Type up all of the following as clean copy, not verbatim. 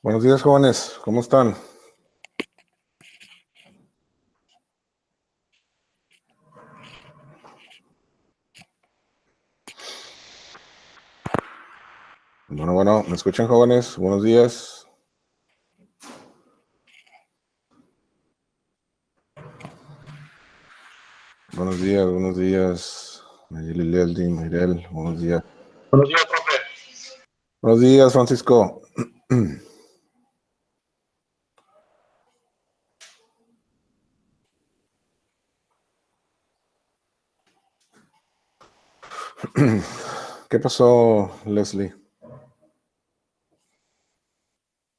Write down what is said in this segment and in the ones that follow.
Buenos días, jóvenes. ¿Cómo están? Bueno, ¿me escuchan, jóvenes? Buenos días. Buenos días. Mayeli Leldi, Mayrel, buenos días. Buenos días, profe. Buenos días, Francisco. ¿Qué pasó, Leslie?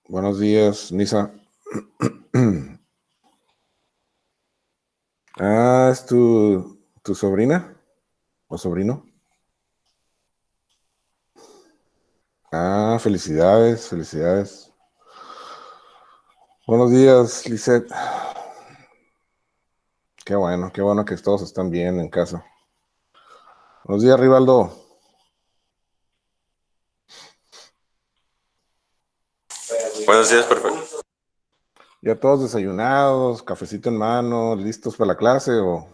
Buenos días, Nisa. ¿Es tu sobrina o sobrino? Felicidades, felicidades. Buenos días, Lisette. Qué bueno que todos están bien en casa. Buenos días, Rivaldo. Buenos días, profe. ¿Ya todos desayunados, cafecito en mano, listos para la clase o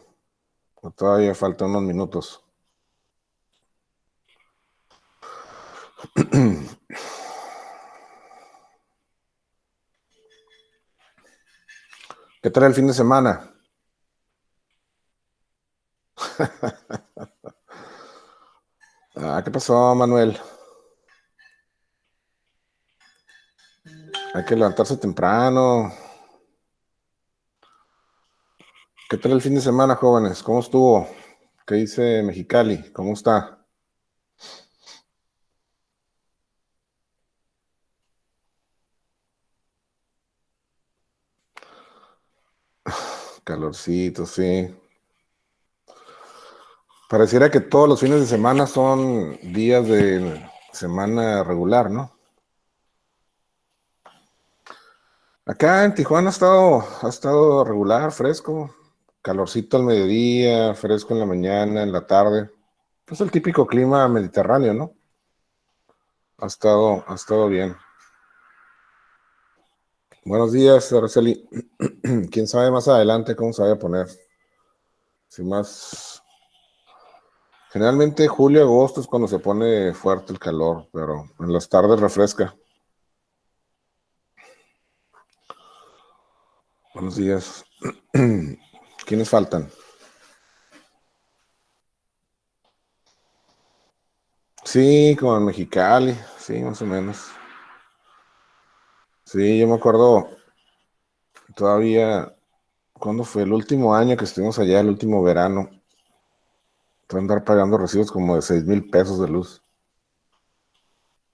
todavía faltan unos minutos? ¿Qué tal el fin de semana? ¿Qué pasó, Manuel? Hay que levantarse temprano. ¿Qué tal el fin de semana, jóvenes? ¿Cómo estuvo? ¿Qué dice Mexicali? ¿Cómo está? Calorcito, sí. Pareciera que todos los fines de semana son días de semana regular, ¿no? Acá en Tijuana ha estado regular, fresco. Calorcito al mediodía, fresco en la mañana, en la tarde. Es el típico clima mediterráneo, ¿no? Ha estado bien. Buenos días, Araceli. ¿Quién sabe más adelante cómo se vaya a poner? Si más. Generalmente julio, agosto es cuando se pone fuerte el calor, pero en las tardes refresca. Buenos días. ¿Quiénes faltan? Sí, como en Mexicali, sí, más o menos. Sí, yo me acuerdo todavía, ¿cuándo fue? El último año que estuvimos allá, el último verano, fue andar pagando recibos como de 6,000 pesos de luz.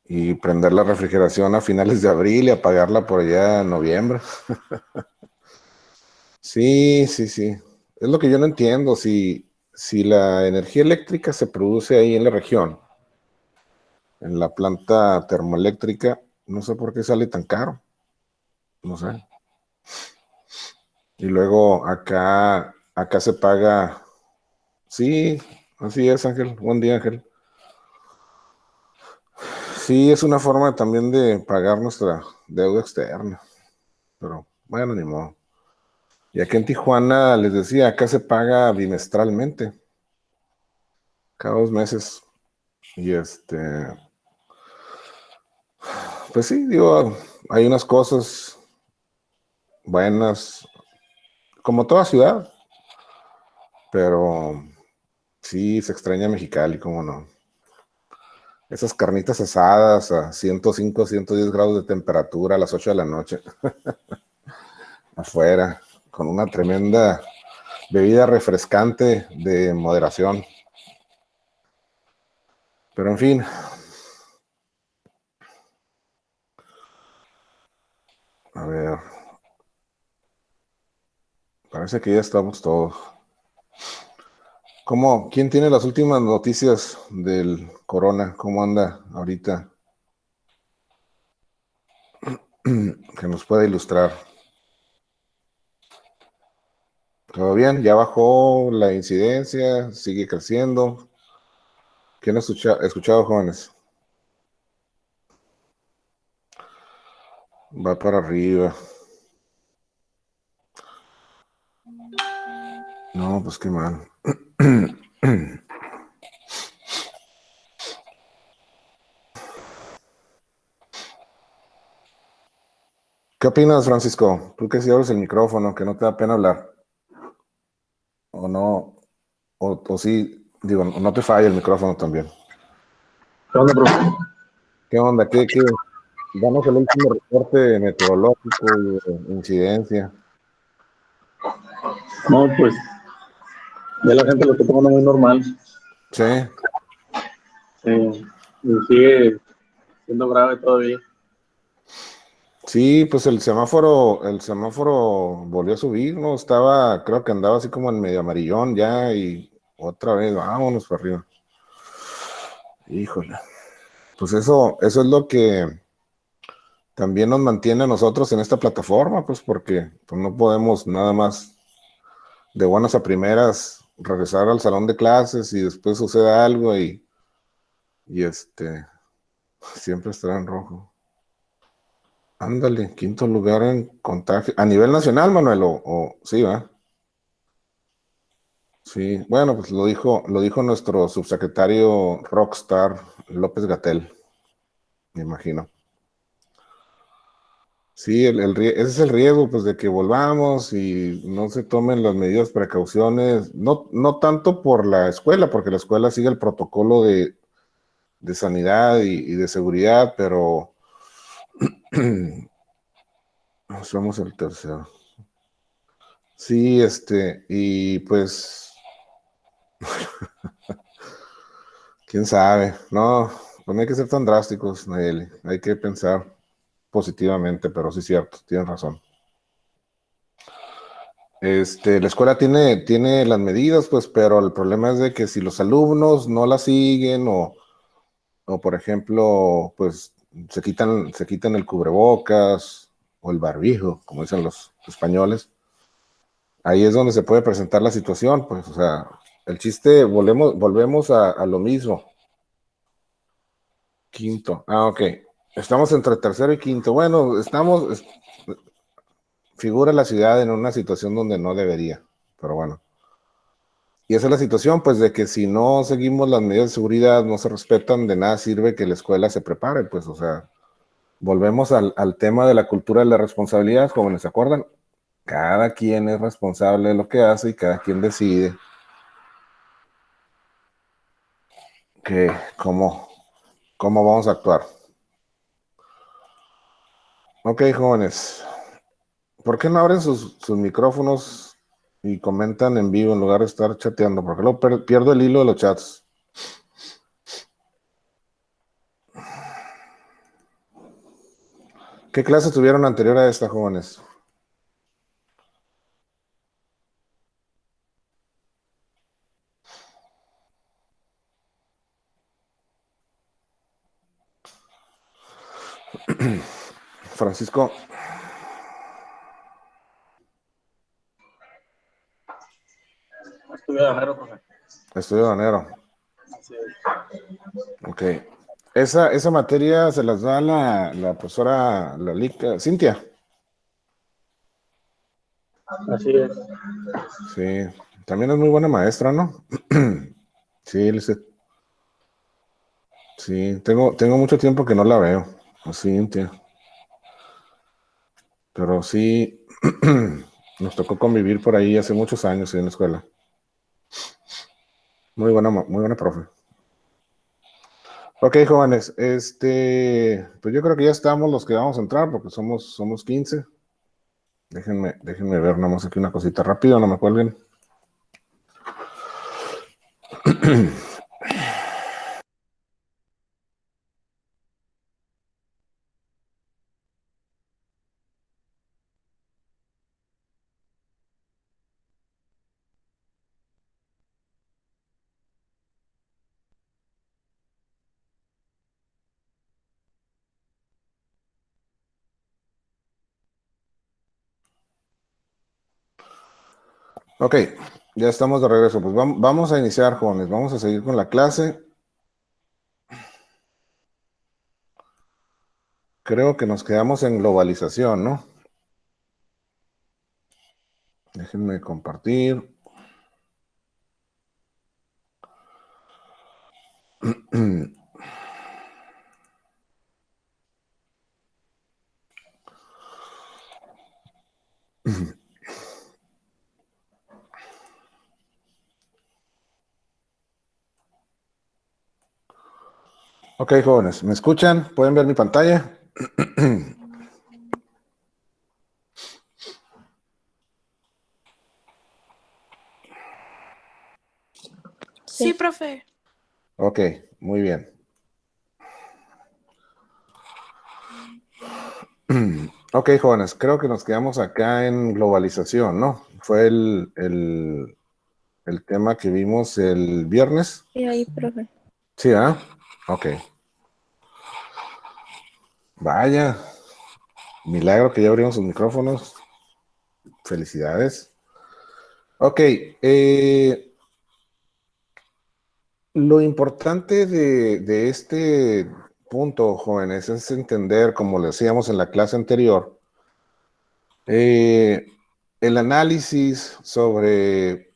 Y prender la refrigeración a finales de abril y apagarla por allá en noviembre. Sí, sí, sí. Es lo que yo no entiendo. Si la energía eléctrica se produce ahí en la región, en la planta termoeléctrica, no sé por qué sale tan caro. No sé. Y luego acá se paga. Sí, así es, Ángel. Buen día, Ángel. Sí, es una forma también de pagar nuestra deuda externa. Pero bueno, ni modo. Y aquí en Tijuana, les decía, acá se paga bimestralmente, cada 2 meses. Y pues sí, digo, hay unas cosas buenas, como toda ciudad, pero sí se extraña Mexicali, cómo no. Esas carnitas asadas a 105, 110 grados de temperatura a las 8 de la noche, afuera, con una tremenda bebida refrescante de moderación. Pero en fin, a ver, parece que ya estamos todos. ¿Quién tiene las últimas noticias del corona? ¿Cómo anda ahorita? Que nos pueda ilustrar. ¿Todo bien? ¿Ya bajó la incidencia? ¿Sigue creciendo? ¿Quién ha escuchado, jóvenes? Va para arriba. No, pues qué mal. ¿Qué opinas, Francisco? Tú que si abres el micrófono, que no te da pena hablar. O no, o sí, digo, no te falla el micrófono también. ¿Qué onda, profe? ¿Qué onda? ¿Qué? Danos el último reporte meteorológico y de incidencia. No, pues ya la gente lo está tomando muy normal. Sí, Y sigue siendo grave todavía. sí, pues el semáforo volvió a subir, ¿no? Creo que andaba así como en medio amarillón ya y otra vez, vámonos para arriba. Híjole. Pues eso es lo que también nos mantiene a nosotros en esta plataforma, pues porque pues, no podemos nada más de buenas a primeras regresar al salón de clases y después sucede algo y siempre estará en rojo. Ándale, quinto lugar en contagio. A nivel nacional, Manuel, sí, ¿va? Sí, bueno, pues lo dijo nuestro subsecretario Rockstar López Gatel, me imagino. Sí, ese es el riesgo, pues, de que volvamos y no se tomen las medidas precauciones, no tanto por la escuela, porque la escuela sigue el protocolo de sanidad y de seguridad, pero somos el tercero. Sí, y pues, quién sabe, no, pues no hay que ser tan drásticos, Nayeli, hay que pensar positivamente, pero sí es cierto, tienes razón. La escuela tiene las medidas, pues, pero el problema es de que si los alumnos no las siguen o por ejemplo, pues se quitan el cubrebocas o el barbijo, como dicen los españoles, ahí es donde se puede presentar la situación, pues, o sea, el chiste, volvemos a lo mismo. Quinto, ok. Estamos entre tercero y quinto. Bueno, figura la ciudad en una situación donde no debería, pero bueno. Y esa es la situación, pues, de que si no seguimos las medidas de seguridad, no se respetan, de nada sirve que la escuela se prepare, pues, o sea, volvemos al tema de la cultura de la responsabilidad, jóvenes, ¿se acuerdan? Cada quien es responsable de lo que hace y cada quien decide que cómo vamos a actuar. Ok, jóvenes, ¿por qué no abren sus micrófonos y comentan en vivo en lugar de estar chateando? Porque luego pierdo el hilo de los chats. ¿Qué clase tuvieron anterior a esta, jóvenes? Francisco, Estuve de enero, profe. estudio de enero. Así es. Ok. Esa materia se las da la profesora Cintia. Así es. Sí, también es muy buena maestra, ¿no? Sí, sí, tengo mucho tiempo que no la veo, a Cintia, pero sí, nos tocó convivir por ahí hace muchos años en la escuela. Muy buena profe. Ok, jóvenes, pues yo creo que ya estamos los que vamos a entrar porque somos 15. Déjenme ver nada más aquí una cosita rápido, no me cuelguen. Ok, ya estamos de regreso. Pues vamos a iniciar, jóvenes. Vamos a seguir con la clase. Ok, creo que nos quedamos en globalización, ¿no? Déjenme compartir. Ok, jóvenes, ¿me escuchan? ¿Pueden ver mi pantalla? Sí, profe. Ok, muy bien. Ok, jóvenes, creo que nos quedamos acá en globalización, ¿no? Fue el tema que vimos el viernes. Sí, ahí, profe. Sí, ¿ah? Ok. Vaya, milagro que ya abrimos sus micrófonos. Felicidades. Ok, lo importante de este punto, jóvenes, es entender, como le decíamos en la clase anterior, el análisis sobre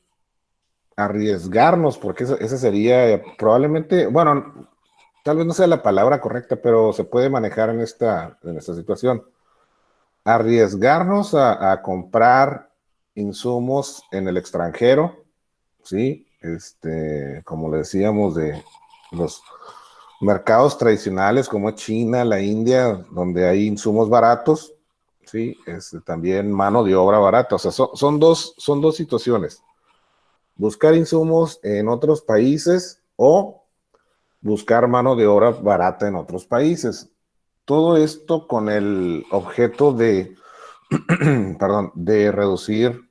arriesgarnos, porque esa sería probablemente, bueno, tal vez no sea la palabra correcta, pero se puede manejar en esta situación. Arriesgarnos a comprar insumos en el extranjero, ¿sí? Como le decíamos, de los mercados tradicionales como China, la India, donde hay insumos baratos, ¿sí? También mano de obra barata. O sea, son dos situaciones. Buscar insumos en otros países o buscar mano de obra barata en otros países. Todo esto con el objeto de, perdón, de reducir,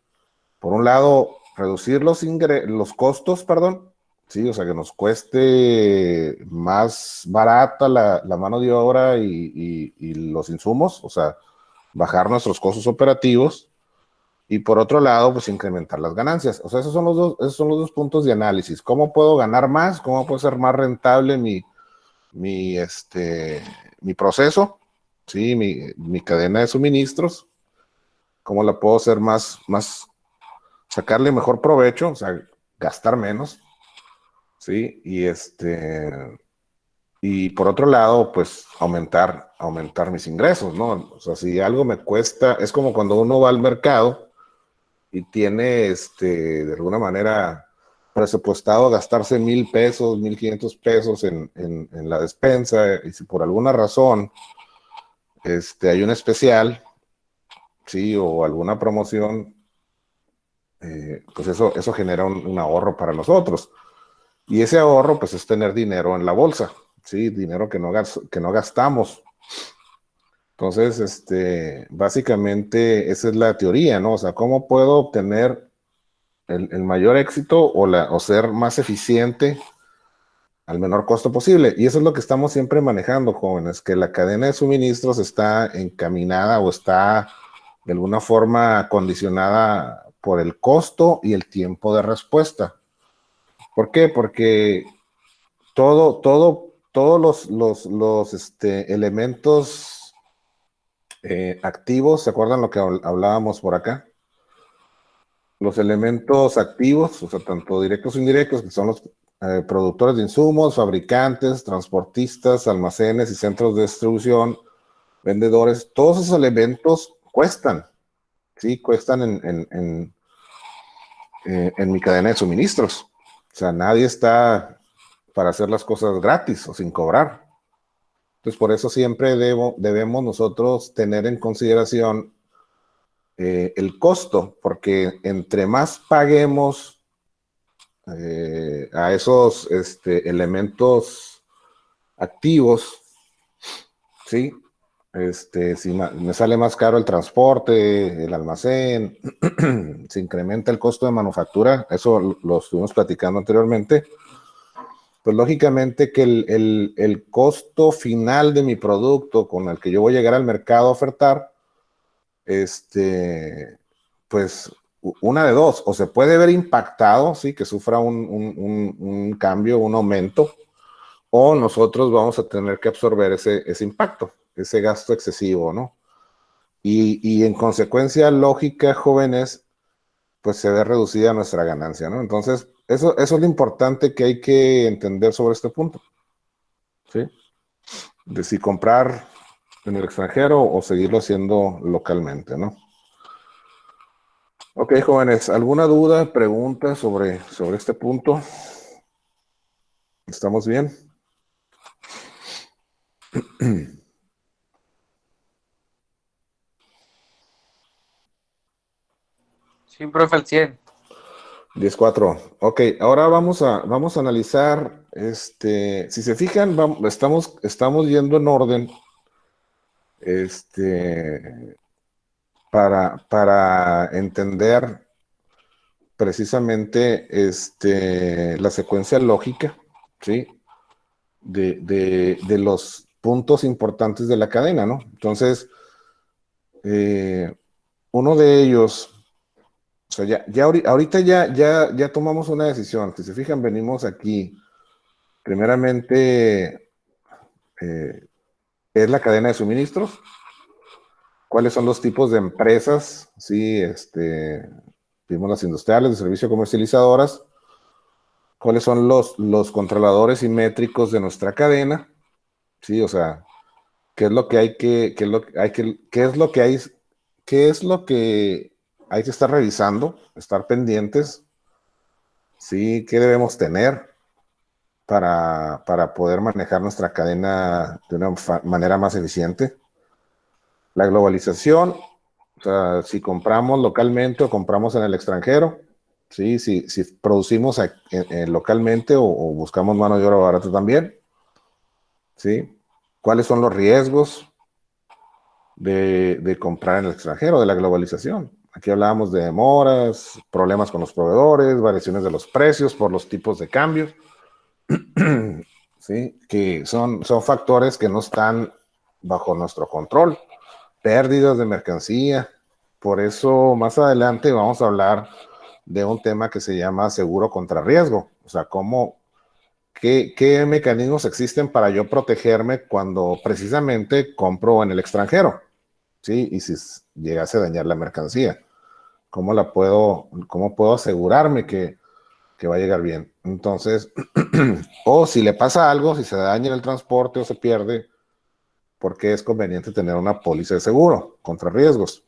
por un lado, reducir los costos, perdón, sí, o sea, que nos cueste más barata la mano de obra y los insumos, o sea, bajar nuestros costos operativos. Y por otro lado, pues incrementar las ganancias. O sea, esos son los dos puntos de análisis. ¿Cómo puedo ganar más? ¿Cómo puedo ser más rentable mi, mi proceso? ¿Sí? Mi cadena de suministros. ¿Cómo la puedo hacer sacarle mejor provecho? O sea, gastar menos. ¿Sí? Y por otro lado, pues aumentar mis ingresos, ¿no? O sea, si algo me cuesta, es como cuando uno va al mercado y tiene, de alguna manera, presupuestado gastarse 1,000 pesos, 1,500 pesos en la despensa, y si por alguna razón, hay un especial, sí, o alguna promoción, pues eso genera un ahorro para nosotros. Y ese ahorro, pues, es tener dinero en la bolsa, sí, dinero que no gastamos. Entonces, básicamente, esa es la teoría, ¿no? O sea, ¿cómo puedo obtener el mayor éxito o ser más eficiente al menor costo posible? Y eso es lo que estamos siempre manejando, jóvenes, que la cadena de suministros está encaminada o está de alguna forma condicionada por el costo y el tiempo de respuesta. ¿Por qué? Porque todos los elementos activos, ¿se acuerdan lo que hablábamos por acá? Los elementos activos, o sea, tanto directos o indirectos, que son los productores de insumos, fabricantes, transportistas, almacenes y centros de distribución, vendedores, todos esos elementos cuestan, ¿sí? Cuestan en mi cadena de suministros. O sea, nadie está para hacer las cosas gratis o sin cobrar. Entonces, por eso siempre debemos nosotros tener en consideración el costo, porque entre más paguemos a esos elementos activos, ¿sí? Si me sale más caro el transporte, el almacén, se incrementa el costo de manufactura, eso lo estuvimos platicando anteriormente, pues lógicamente que el costo final de mi producto con el que yo voy a llegar al mercado a ofertar, pues una de dos, o se puede ver impactado, sí, que sufra un cambio, un aumento, o nosotros vamos a tener que absorber ese impacto, ese gasto excesivo, ¿no? Y en consecuencia lógica, jóvenes, pues se ve reducida nuestra ganancia, ¿no? Entonces, eso es lo importante que hay que entender sobre este punto, ¿sí? De si comprar en el extranjero o seguirlo haciendo localmente, ¿no? Ok, jóvenes, ¿alguna duda, pregunta sobre este punto? ¿Estamos bien? Sí, profe, al 100. 10-4. Ok, ahora vamos a analizar, si se fijan, estamos yendo en orden, para entender precisamente, la secuencia lógica, ¿sí? De los puntos importantes de la cadena, ¿no? Entonces, uno de ellos, o sea, ahorita ya tomamos una decisión. Si se fijan, venimos aquí. Primeramente, es la cadena de suministros. ¿Cuáles son los tipos de empresas? Sí, vimos las industriales, de servicio comercializadoras. ¿Cuáles son los controladores y métricos de nuestra cadena? Sí, o sea, ¿qué es lo que hay que, qué es lo que hay que, qué es lo que hay, qué es lo que hay que estar revisando, estar pendientes? Sí, ¿qué debemos tener para poder manejar nuestra cadena de una manera más eficiente? La globalización, o sea, si compramos localmente o compramos en el extranjero, sí, si producimos localmente o buscamos mano de obra barata también, sí. ¿Cuáles son los riesgos de comprar en el extranjero, de la globalización? Aquí hablábamos de demoras, problemas con los proveedores, variaciones de los precios por los tipos de cambio, ¿sí? Que son factores que no están bajo nuestro control. Pérdidas de mercancía. Por eso más adelante vamos a hablar de un tema que se llama seguro contra riesgo. O sea, qué mecanismos existen para yo protegerme cuando precisamente compro en el extranjero, ¿sí? Y si llegase a dañar la mercancía, cómo puedo asegurarme que va a llegar bien? Entonces, o si le pasa algo, si se daña en el transporte o se pierde, ¿por qué es conveniente tener una póliza de seguro contra riesgos?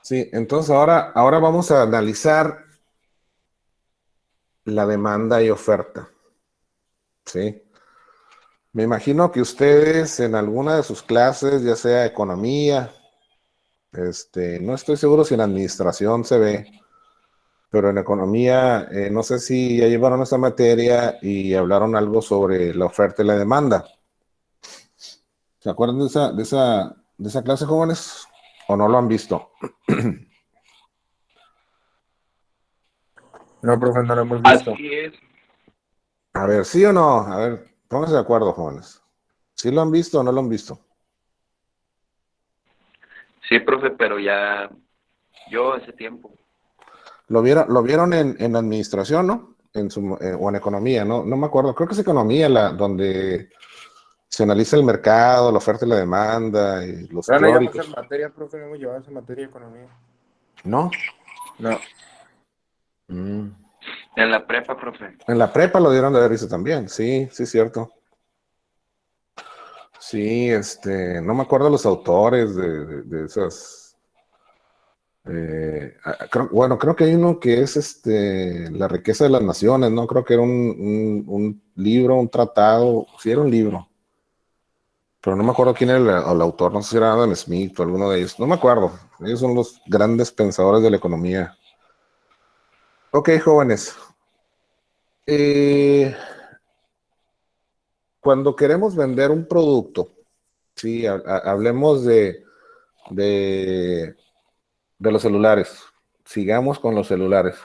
Sí, entonces ahora vamos a analizar la demanda y oferta, ¿sí? Me imagino que ustedes en alguna de sus clases, ya sea economía, no estoy seguro si en administración se ve, pero en economía, no sé si ya llevaron esta materia y hablaron algo sobre la oferta y la demanda. ¿Se acuerdan de esa clase, jóvenes? ¿O no lo han visto? No, profe, no lo hemos visto. Así es. A ver, ¿sí o no? A ver, pónganse de acuerdo, jóvenes. ¿Sí lo han visto o no lo han visto? Sí, profe, pero ya yo hace tiempo. Lo vieron en administración, ¿no? O en economía, ¿no? No me acuerdo. Creo que es economía donde se analiza el mercado, la oferta y la demanda y los No, no llevamos esa teóricos. materia, profe, no hemos llevado esa materia de economía. ¿No? No. Mm. En la prepa, profe. En la prepa lo dieron de haber visto también. Sí, sí, cierto. Sí, no me acuerdo los autores de esas. Bueno, creo que hay uno que es La riqueza de las naciones, ¿no? Creo que era un libro, un tratado, sí era un libro, pero no me acuerdo quién era el autor, no sé si era Adam Smith o alguno de ellos, no me acuerdo. Ellos son los grandes pensadores de la economía. Ok, jóvenes. Eh, Cuando queremos vender un producto, sí, hablemos de, de los celulares. Sigamos con los celulares.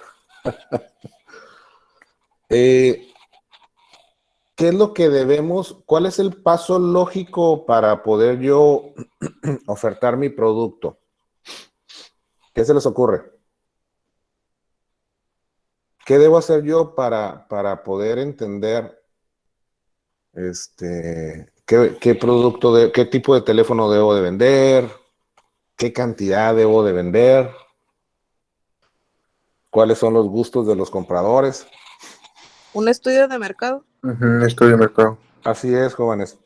Eh, ¿Qué es lo que debemos? ¿Cuál es el paso lógico para poder yo ofertar mi producto? ¿Qué se les ocurre? ¿Qué debo hacer yo para poder entender ¿Qué producto, qué tipo de teléfono debo de vender? ¿Qué cantidad debo de vender? ¿Cuáles son los gustos de los compradores? Un estudio de mercado. Estudio de mercado. Así es, jóvenes.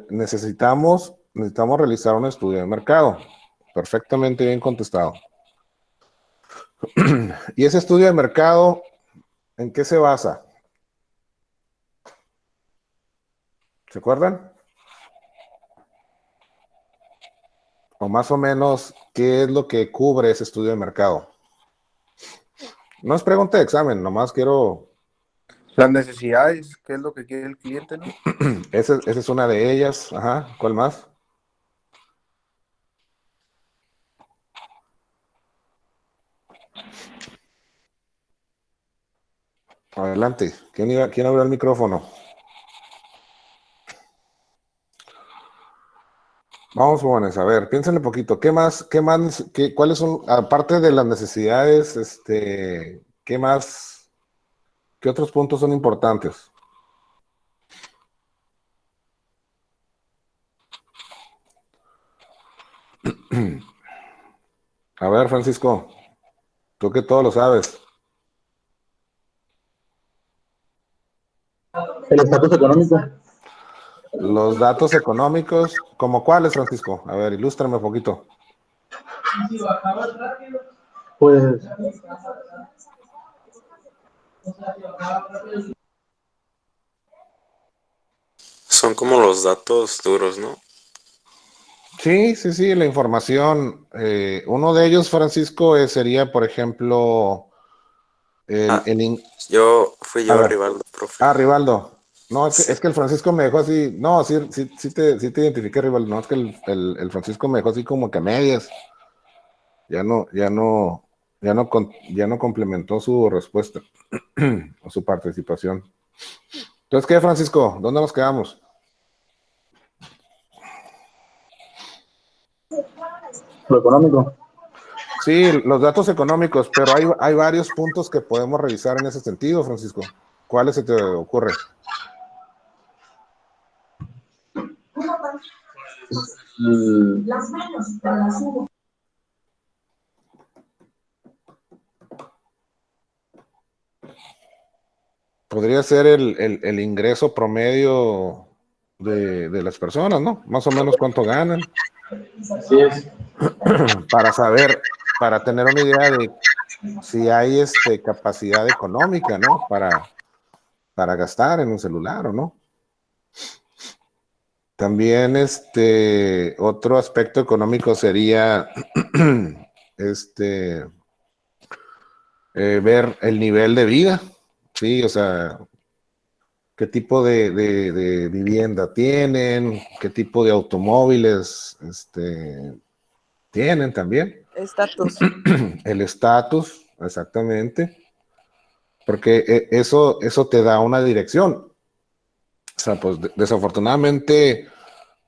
Necesitamos realizar un estudio de mercado. Perfectamente bien contestado. ¿Y ese estudio de mercado en qué se basa? ¿Se acuerdan? O más o menos, ¿qué es lo que cubre ese estudio de mercado? No es pregunta de examen, nomás quiero... Las necesidades, ¿qué es lo que quiere el cliente, no? Esa es una de ellas. Ajá, ¿cuál más? Adelante. ¿Quién abrió el micrófono? Vamos, jóvenes, a ver, piénsenle un poquito. ¿Cuáles son, aparte de las necesidades, qué otros puntos son importantes? A ver, Francisco, tú que todo lo sabes. El estatus económico. Los datos económicos, ¿como cuáles, Francisco? A ver, ilústrame un poquito. Pues Son como los datos duros, ¿no? Sí, la información. Uno de ellos, Francisco, sería, por ejemplo, Ah, el in- fui a yo, ver, Rivaldo, profe. Rivaldo. No, Sí. es que el Francisco me dejó así. No, sí te identifiqué, Rivaldo. No, es que el Francisco me dejó así como que a medias. Ya no complementó su respuesta o su participación. Entonces, ¿qué, Francisco? ¿Dónde nos quedamos? lo económico. Sí, los datos económicos, pero hay varios puntos que podemos revisar en ese sentido, Francisco. ¿Cuáles se te ocurre? Mm, Podría ser el ingreso promedio de las personas, ¿no? Más o menos cuánto ganan, Así es. para saber, para tener una idea de si hay capacidad económica, ¿no? Para gastar en un celular o no. También otro aspecto económico sería este ver el nivel de vida, sí, o sea, qué tipo de vivienda tienen, qué tipo de automóviles tienen también. Estatus. El estatus, exactamente, porque eso te da una dirección. O sea, pues desafortunadamente,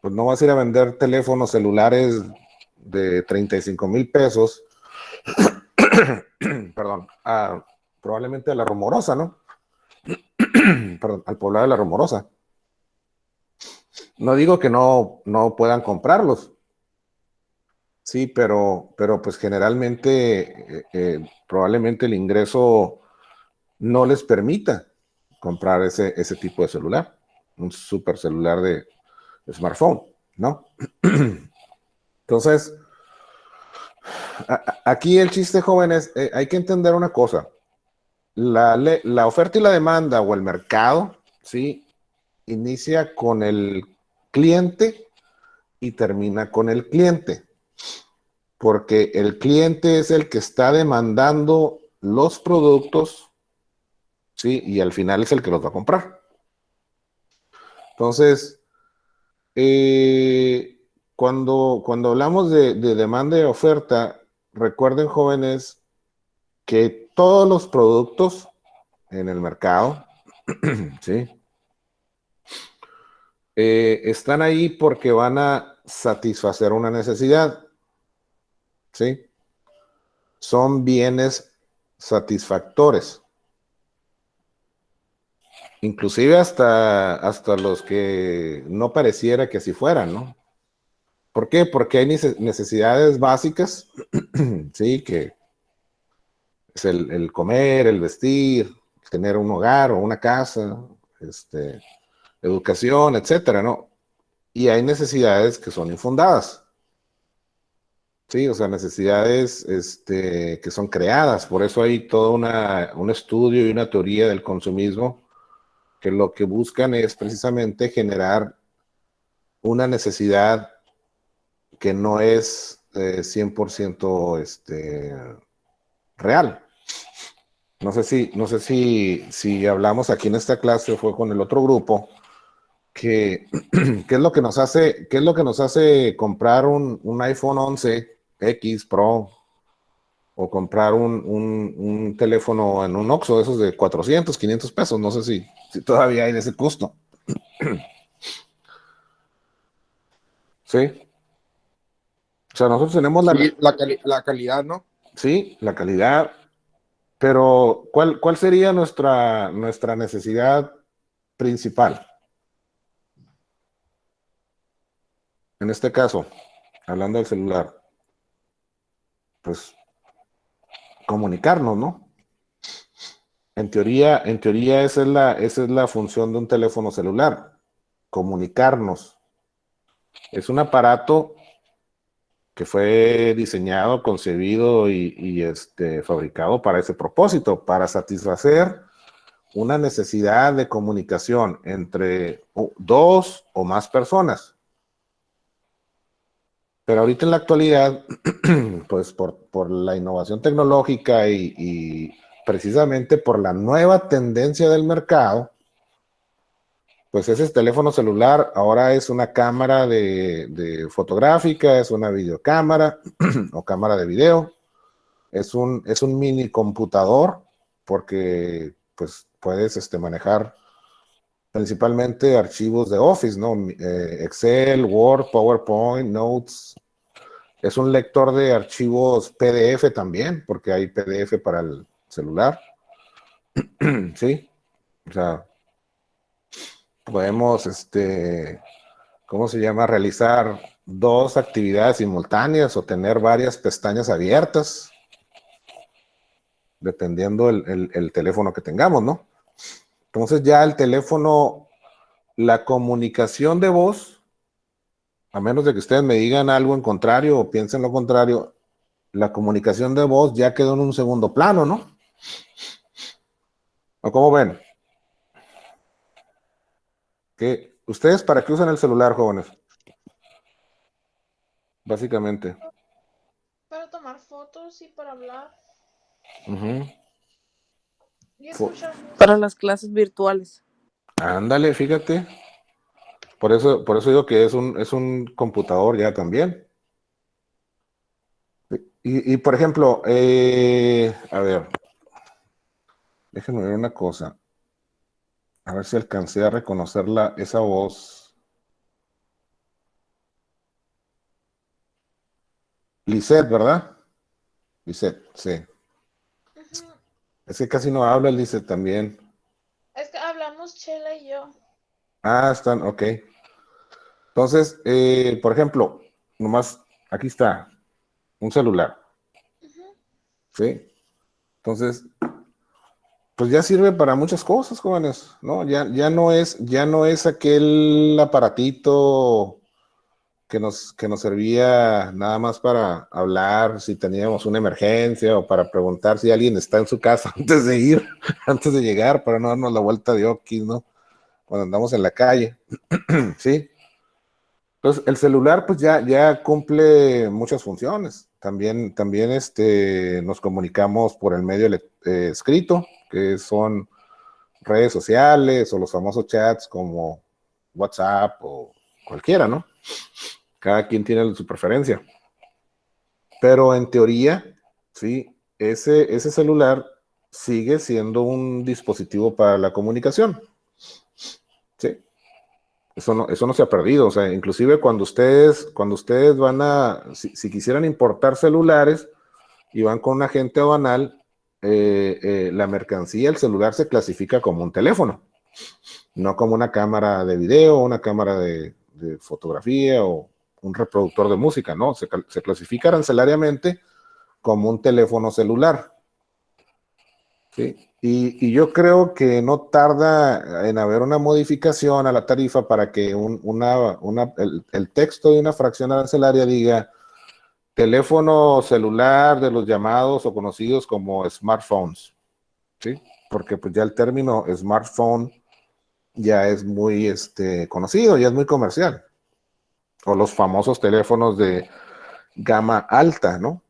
pues no vas a ir a vender teléfonos celulares de 35,000 pesos, perdón, probablemente a la Rumorosa, ¿no? Perdón, al poblado de la Rumorosa. No digo que no puedan comprarlos, sí, pero pues generalmente probablemente el ingreso no les permita comprar ese tipo de celular, un super celular de smartphone, ¿no? Entonces, aquí el chiste, jóvenes, hay que entender una cosa. La oferta y la demanda o el mercado, ¿sí? Inicia con el cliente y termina con el cliente, porque el cliente es el que está demandando los productos, ¿sí? Y al final es el que los va a comprar. Entonces, cuando hablamos de demanda y oferta, recuerden, jóvenes, que todos los productos en el mercado, ¿sí? Están ahí porque van a satisfacer una necesidad, ¿sí? Son bienes satisfactores. inclusive hasta los que no pareciera que así fueran, ¿no? ¿Por qué? Porque hay necesidades básicas, sí, que es el comer, el vestir, tener un hogar o una casa, educación, etcétera, ¿no? Y hay necesidades que son infundadas, sí, o sea, necesidades que son creadas. Por eso hay todo un estudio y una teoría del consumismo que lo que buscan es precisamente generar una necesidad que no es 100% real. No sé si hablamos aquí en esta clase o fue con el otro grupo, que qué es lo que nos hace comprar un iPhone 11 X Pro o comprar un teléfono en un Oxxo, esos de 400, 500 pesos, no sé si todavía hay de ese costo. Sí, o sea, nosotros tenemos Sí, la calidad, ¿no? sí, la calidad, pero ¿cuál sería nuestra necesidad principal? En este caso, hablando del celular, pues comunicarnos, ¿no? En teoría esa es la función de un teléfono celular, comunicarnos. Es un aparato que fue diseñado, concebido y fabricado para ese propósito, para satisfacer una necesidad de comunicación entre dos o más personas. Pero ahorita en la actualidad, pues por la innovación tecnológica y precisamente por la nueva tendencia del mercado, pues ese teléfono celular ahora es una cámara de fotográfica, es una videocámara o cámara de video, es un mini computador porque pues puedes manejar principalmente archivos de Office, ¿no? Excel, Word, PowerPoint, Notes. Es un lector de archivos PDF también, porque hay PDF para el celular. Sí, o sea, podemos, ¿cómo se llama? Realizar dos actividades simultáneas o tener varias pestañas abiertas, dependiendo el teléfono que tengamos, ¿no? Entonces ya el teléfono, la comunicación de voz, a menos de que ustedes me digan algo en contrario o piensen lo contrario, la comunicación de voz ya quedó en un segundo plano, ¿no? ¿O cómo ven? ¿Ustedes para qué usan el celular, jóvenes? Básicamente. Para tomar fotos y para hablar Ujú. y escuchar música. Para las clases virtuales. Ándale, fíjate. Por eso digo que es un computador ya también. Y por ejemplo, a ver, déjenme ver una cosa. A ver si alcancé a reconocerla, esa voz. Lisette, ¿verdad? Lisette, sí. Ujú. Es que casi no habla, Lisette también. Es que hablamos Chela y yo. Ah, están, ok. Entonces, por ejemplo, nomás, aquí está, un celular, Ujú. ¿sí? Entonces, pues ya sirve para muchas cosas, jóvenes, ¿no? Ya no es aquel aparatito que nos servía nada más para hablar si teníamos una emergencia o para preguntar si alguien está en su casa antes de llegar, para no darnos la vuelta de oquis, ¿no? Cuando andamos en la calle, ¿sí? Entonces, el celular pues ya cumple muchas funciones. También nos comunicamos por el medio escrito, que son redes sociales o los famosos chats como WhatsApp o cualquiera, ¿no? Cada quien tiene su preferencia. Pero en teoría, sí, ese celular sigue siendo un dispositivo para la comunicación. Sí, eso no se ha perdido. O sea, inclusive cuando ustedes si quisieran importar celulares y van con un agente aduanal, la mercancía, el celular se clasifica como un teléfono. No como una cámara de video, una cámara de fotografía o un reproductor de música, no, se clasifica arancelariamente como un teléfono celular. ¿Sí? Y yo creo que no tarda en haber una modificación a la tarifa para que el texto de una fracción arancelaria diga teléfono celular de los llamados o conocidos como smartphones, ¿sí? Porque pues ya el término smartphone ya es muy conocido, ya es muy comercial. O los famosos teléfonos de gama alta, ¿no?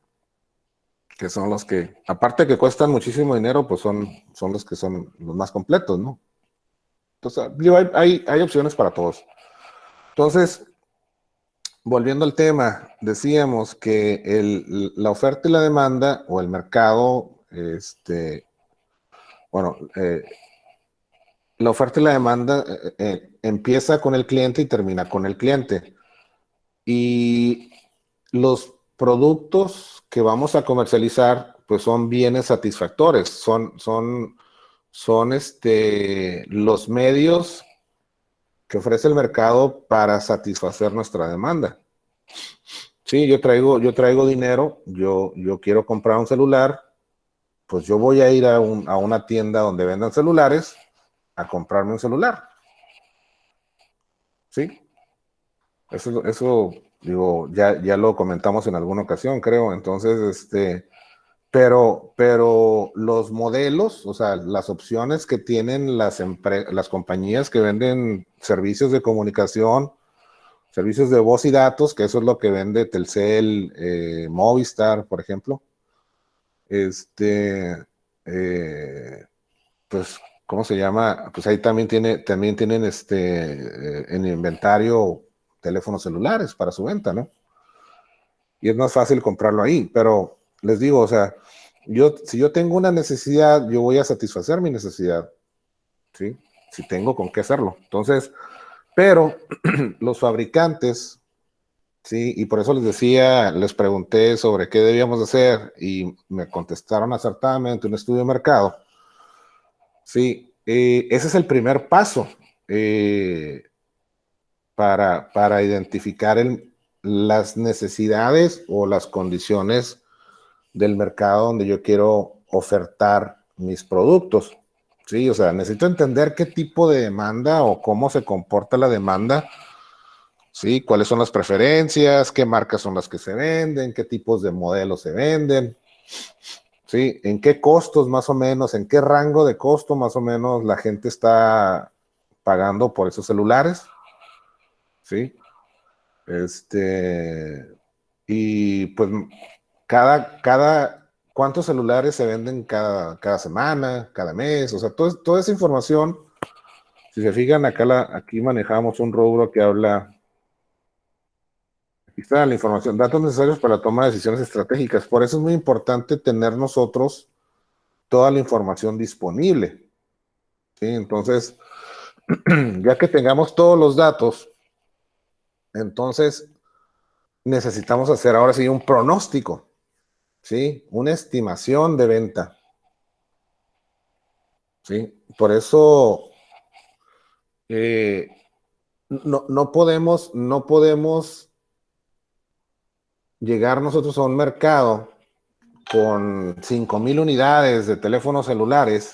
Que son los que, aparte que cuestan muchísimo dinero, pues son los que son los más completos, ¿no? Entonces, hay opciones para todos. Entonces, volviendo al tema, decíamos que la oferta y la demanda, o el mercado, bueno, la oferta y la demanda empieza con el cliente y termina con el cliente. Y los productos que vamos a comercializar, pues son bienes satisfactores, son los medios que ofrece el mercado para satisfacer nuestra demanda. Sí, yo traigo dinero, yo quiero comprar un celular, pues yo voy a ir a una tienda donde vendan celulares a comprarme un celular. ¿Sí? Eso digo, ya lo comentamos en alguna ocasión, creo. Entonces, pero los modelos, o sea, las opciones que tienen las compañías que venden servicios de comunicación, servicios de voz y datos, que eso es lo que vende Telcel, Movistar, por ejemplo. Pues, ¿cómo se llama? Pues ahí también tienen en inventario teléfonos celulares para su venta, ¿no? Y es más fácil comprarlo ahí, pero les digo, o sea, si yo tengo una necesidad, yo voy a satisfacer mi necesidad, ¿sí? Si tengo con qué hacerlo. Entonces, pero los fabricantes, ¿sí? Y por eso les pregunté sobre qué debíamos hacer y me contestaron acertadamente un estudio de mercado. Sí, ese es el primer paso para identificar las necesidades o las condiciones del mercado donde yo quiero ofertar mis productos. Sí, o sea, necesito entender qué tipo de demanda o cómo se comporta la demanda. Sí, cuáles son las preferencias, qué marcas son las que se venden, qué tipos de modelos se venden. Sí, en qué costos más o menos, en qué rango de costo más o menos la gente está pagando por esos celulares. Sí, y pues cuántos celulares se venden cada semana, cada mes, o sea, toda esa información, si se fijan, aquí manejamos un rubro que habla, aquí está la información, datos necesarios para la toma de decisiones estratégicas. Por eso es muy importante tener nosotros toda la información disponible. ¿Sí? Entonces, ya que tengamos todos los datos, entonces necesitamos hacer ahora sí un pronóstico. ¿Sí? Una estimación de venta. ¿Sí? Por eso no podemos llegar nosotros a un mercado con 5,000 unidades de teléfonos celulares,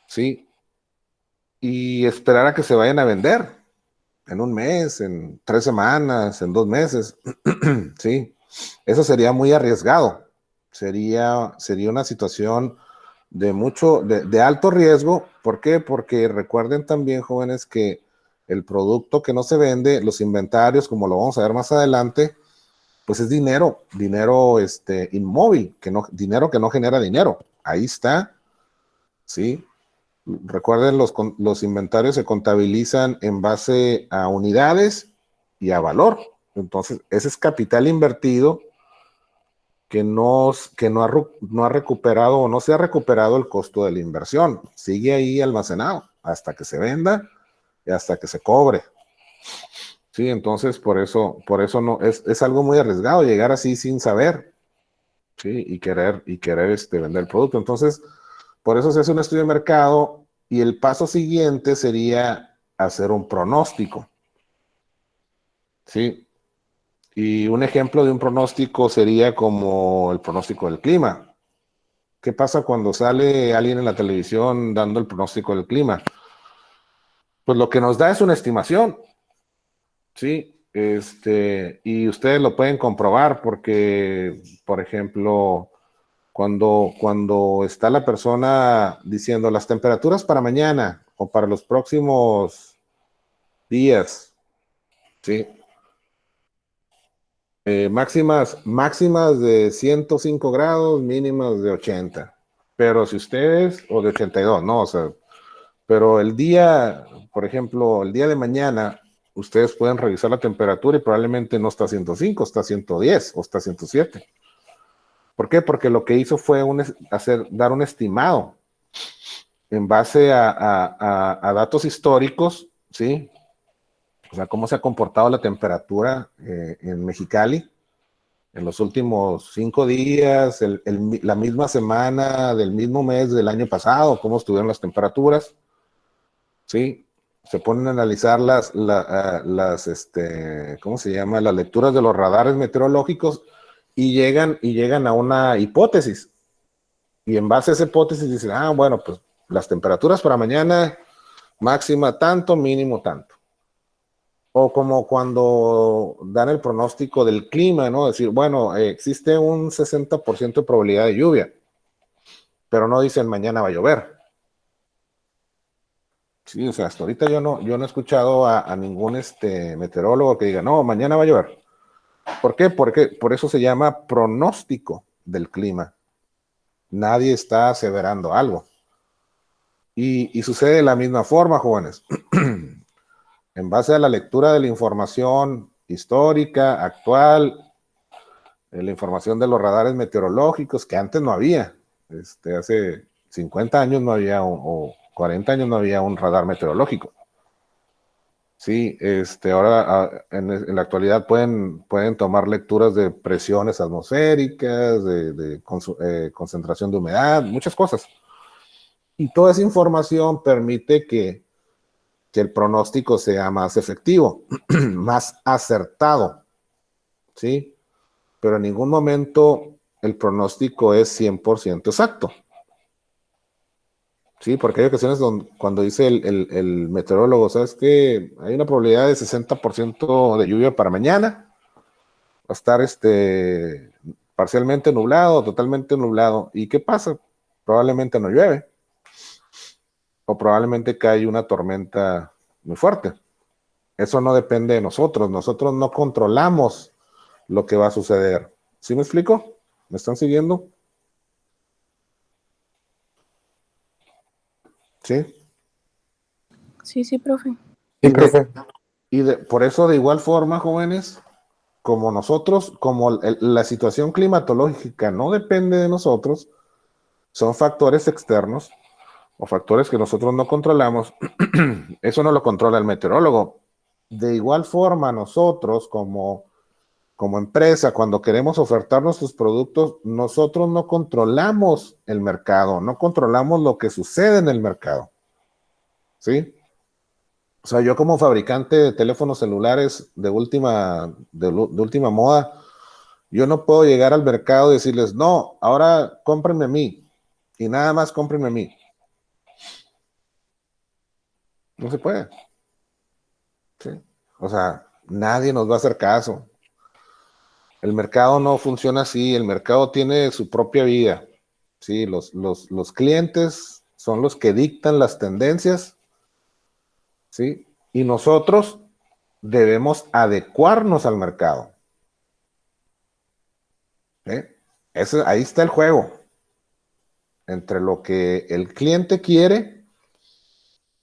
¿sí? Y esperar a que se vayan a vender en un mes, en 3 semanas, en 2 meses, ¿sí? Eso sería muy arriesgado. Sería una situación de alto riesgo. ¿Por qué? Porque recuerden también, jóvenes, que el producto que no se vende, los inventarios, como lo vamos a ver más adelante, pues es dinero inmóvil, dinero que no genera dinero. Ahí está, ¿sí? Recuerden, los inventarios se contabilizan en base a unidades y a valor. Entonces, ese es capital invertido que no ha recuperado o no se ha recuperado el costo de la inversión. Sigue ahí almacenado hasta que se venda y hasta que se cobre. Sí, entonces por eso no es algo muy arriesgado llegar así sin saber, sí, y querer vender el producto. Entonces, por eso se hace un estudio de mercado Y el paso siguiente sería hacer un pronóstico, ¿sí? Y un ejemplo de un pronóstico sería como el pronóstico del clima. ¿Qué pasa cuando sale alguien en la televisión dando el pronóstico del clima? Pues lo que nos da es una estimación, ¿sí? Y ustedes lo pueden comprobar porque, por ejemplo, cuando está la persona diciendo las temperaturas para mañana o para los próximos días, ¿sí? Máximas de 105 grados, mínimas de 80. Pero si ustedes, o de 82, no, o sea, pero el día, por ejemplo, el día de mañana, ustedes pueden revisar la temperatura y probablemente no está a 105, está a 110 o está a 107. ¿Por qué? Porque lo que hizo fue dar un estimado en base a datos históricos, ¿sí? O sea, cómo se ha comportado la temperatura en Mexicali en los últimos 5 días, la misma semana del mismo mes del año pasado, cómo estuvieron las temperaturas, ¿sí? Se ponen a analizar ¿cómo se llama? Las lecturas de los radares meteorológicos y llegan a una hipótesis. Y en base a esa hipótesis dicen, bueno, pues las temperaturas para mañana, máxima tanto, mínimo tanto. O como cuando dan el pronóstico del clima, ¿no? Decir, bueno, existe un 60% de probabilidad de lluvia, pero no dicen mañana va a llover. Sí, o sea, hasta ahorita yo no he escuchado a ningún meteorólogo que diga, no, mañana va a llover. ¿Por qué? Porque por eso se llama pronóstico del clima. Nadie está aseverando algo. Y sucede de la misma forma, jóvenes. En base a la lectura de la información histórica, actual, la información de los radares meteorológicos, que antes no había. Hace 50 años no había, o 40 años no había un radar meteorológico. Sí, ahora en la actualidad pueden tomar lecturas de presiones atmosféricas, de concentración de humedad, muchas cosas. Y toda esa información permite que el pronóstico sea más efectivo, más acertado, ¿sí? Pero en ningún momento el pronóstico es 100% exacto. Sí, porque hay ocasiones cuando dice el meteorólogo, ¿sabes qué? Hay una probabilidad de 60% de lluvia para mañana. Va a estar parcialmente nublado, totalmente nublado. ¿Y qué pasa? Probablemente no llueve. O probablemente cae una tormenta muy fuerte. Eso no depende de nosotros. Nosotros no controlamos lo que va a suceder. ¿Sí me explico? ¿Me están siguiendo? ¿Sí? Sí, profe. Sí, profe. Por eso, de igual forma, jóvenes, como nosotros, como la situación climatológica no depende de nosotros, son factores externos o factores que nosotros no controlamos, eso no lo controla el meteorólogo. De igual forma, nosotros como empresa, cuando queremos ofertar nuestros productos, nosotros no controlamos el mercado, no controlamos lo que sucede en el mercado. ¿Sí? O sea, yo como fabricante de teléfonos celulares de última moda, yo no puedo llegar al mercado y decirles, no, ahora cómprenme a mí y nada más cómprenme a mí. No se puede. ¿Sí? O sea, nadie nos va a hacer caso. El mercado no funciona así, el mercado tiene su propia vida. ¿Sí? Los clientes son los que dictan las tendencias, ¿sí? Y nosotros debemos adecuarnos al mercado. ¿Sí? Ahí está el juego entre lo que el cliente quiere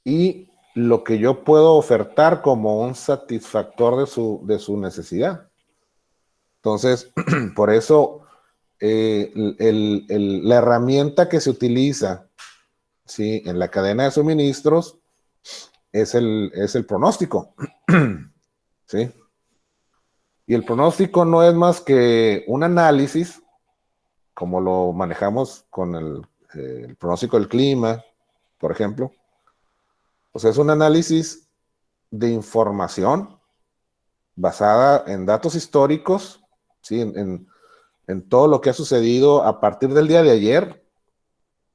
y lo que yo puedo ofertar como un satisfactor de su necesidad. Entonces, por eso la herramienta que se utiliza, ¿sí?, en la cadena de suministros es el pronóstico. ¿Sí? Y el pronóstico no es más que un análisis, como lo manejamos con el pronóstico del clima, por ejemplo, O sea, es un análisis de información basada en datos históricos, ¿sí? En todo lo que ha sucedido a partir del día de ayer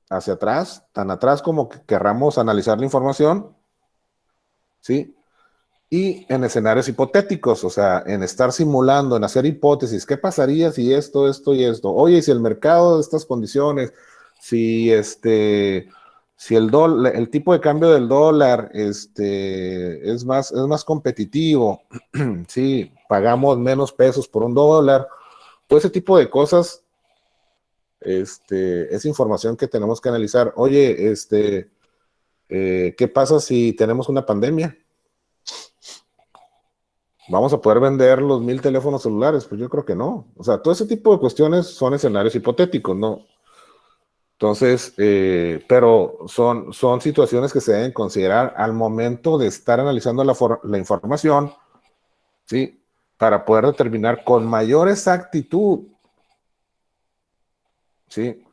hacia atrás, tan atrás como que querramos analizar la información, ¿sí? Y en escenarios hipotéticos, o sea, en estar simulando, en hacer hipótesis, ¿qué pasaría si esto, esto y esto? Oye, si el mercado de estas condiciones, si si el tipo de cambio del dólar es más competitivo, si pagamos menos pesos por un dólar, todo ese tipo de cosas, es información que tenemos que analizar. Oye, ¿qué pasa si tenemos una pandemia? ¿Vamos a poder vender los 1,000 teléfonos celulares? Pues yo creo que no. O sea, todo ese tipo de cuestiones son escenarios hipotéticos, ¿no? Entonces, pero son situaciones que se deben considerar al momento de estar analizando la información, ¿sí? Para poder determinar con mayor exactitud, ¿sí?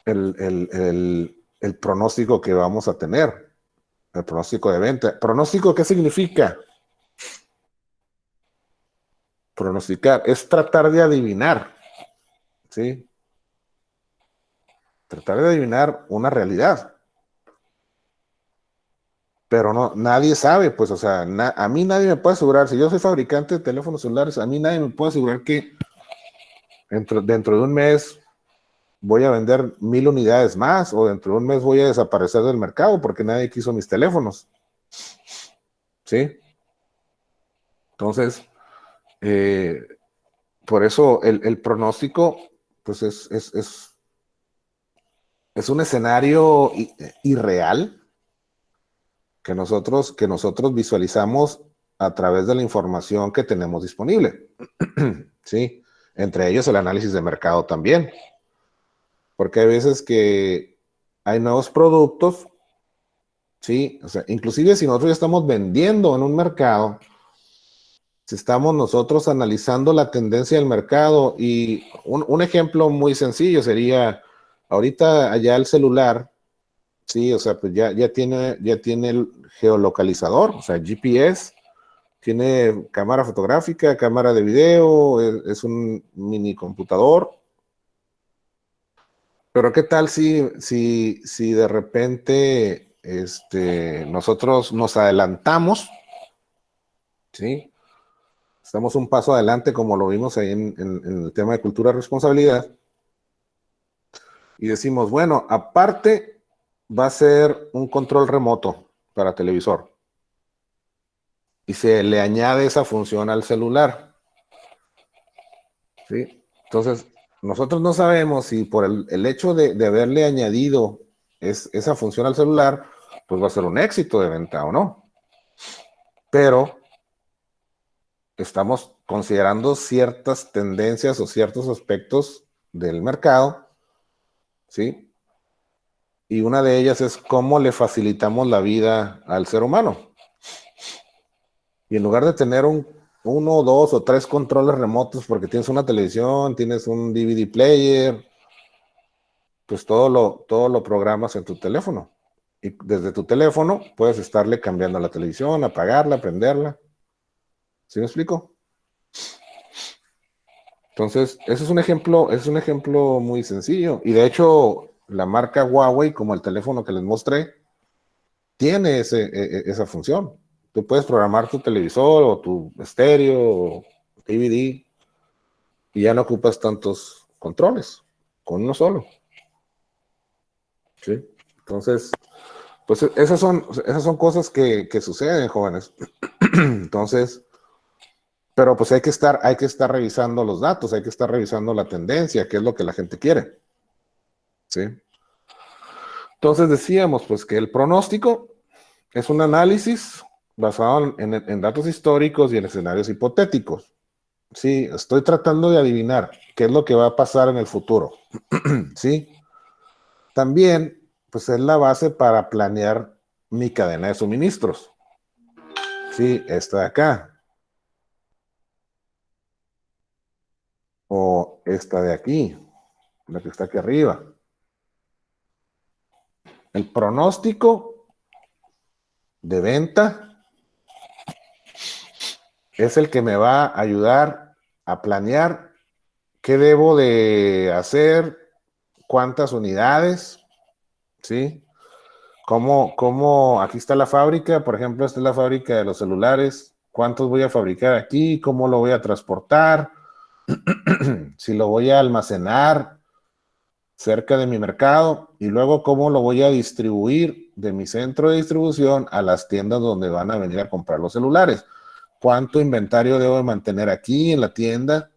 El pronóstico que vamos a tener, el pronóstico de venta. ¿Pronóstico qué significa? Pronosticar es tratar de adivinar, ¿sí? Tratar de adivinar una realidad. Pero no, nadie sabe, pues, o sea, a mí nadie me puede asegurar, si yo soy fabricante de teléfonos celulares, a mí nadie me puede asegurar que dentro de un mes voy a vender 1,000 unidades más o dentro de un mes voy a desaparecer del mercado porque nadie quiso mis teléfonos, ¿sí? Entonces, eh, por eso el pronóstico, pues es un escenario irreal que nosotros visualizamos a través de la información que tenemos disponible, ¿sí? Entre ellos el análisis de mercado también, porque hay veces que hay nuevos productos, ¿sí? O sea, inclusive si nosotros ya estamos vendiendo en un mercado, si estamos nosotros analizando la tendencia del mercado y un ejemplo muy sencillo sería, ahorita allá el celular, sí, o sea, pues ya tiene el geolocalizador, o sea, GPS, tiene cámara fotográfica, cámara de video, es un mini computador. Pero ¿qué tal si de repente nosotros nos adelantamos, ¿sí? Estamos un paso adelante como lo vimos ahí en el tema de cultura de responsabilidad y decimos, bueno, aparte va a ser un control remoto para televisor y se le añade esa función al celular, ¿sí? Entonces, nosotros no sabemos si por el hecho de haberle añadido esa función al celular, pues va a ser un éxito de venta o no. Pero estamos considerando ciertas tendencias o ciertos aspectos del mercado, ¿sí? Y una de ellas es cómo le facilitamos la vida al ser humano. Y en lugar de tener uno, dos o tres controles remotos porque tienes una televisión, tienes un DVD player, pues todo lo programas en tu teléfono. Y desde tu teléfono puedes estarle cambiando a la televisión, apagarla, prenderla. ¿Sí me explico? Entonces, es un ejemplo muy sencillo. Y de hecho, la marca Huawei, como el teléfono que les mostré, tiene esa función. Tú puedes programar tu televisor o tu estéreo o DVD y ya no ocupas tantos controles, con uno solo. ¿Sí? Entonces, pues esas son cosas que suceden, jóvenes. Entonces, pero pues hay que estar revisando los datos, hay que estar revisando la tendencia, qué es lo que la gente quiere. ¿Sí? Entonces decíamos pues que el pronóstico es un análisis basado en datos históricos y en escenarios hipotéticos. Sí, estoy tratando de adivinar qué es lo que va a pasar en el futuro. Sí, también pues es la base para planear mi cadena de suministros. Sí, esta de acá o esta de aquí, la que está aquí arriba. El pronóstico de venta es el que me va a ayudar a planear qué debo de hacer, cuántas unidades, ¿sí? Aquí está la fábrica, por ejemplo, esta es la fábrica de los celulares, cuántos voy a fabricar aquí, cómo lo voy a transportar, si lo voy a almacenar cerca de mi mercado y luego cómo lo voy a distribuir de mi centro de distribución a las tiendas donde van a venir a comprar los celulares. ¿Cuánto inventario debo de mantener aquí en la tienda?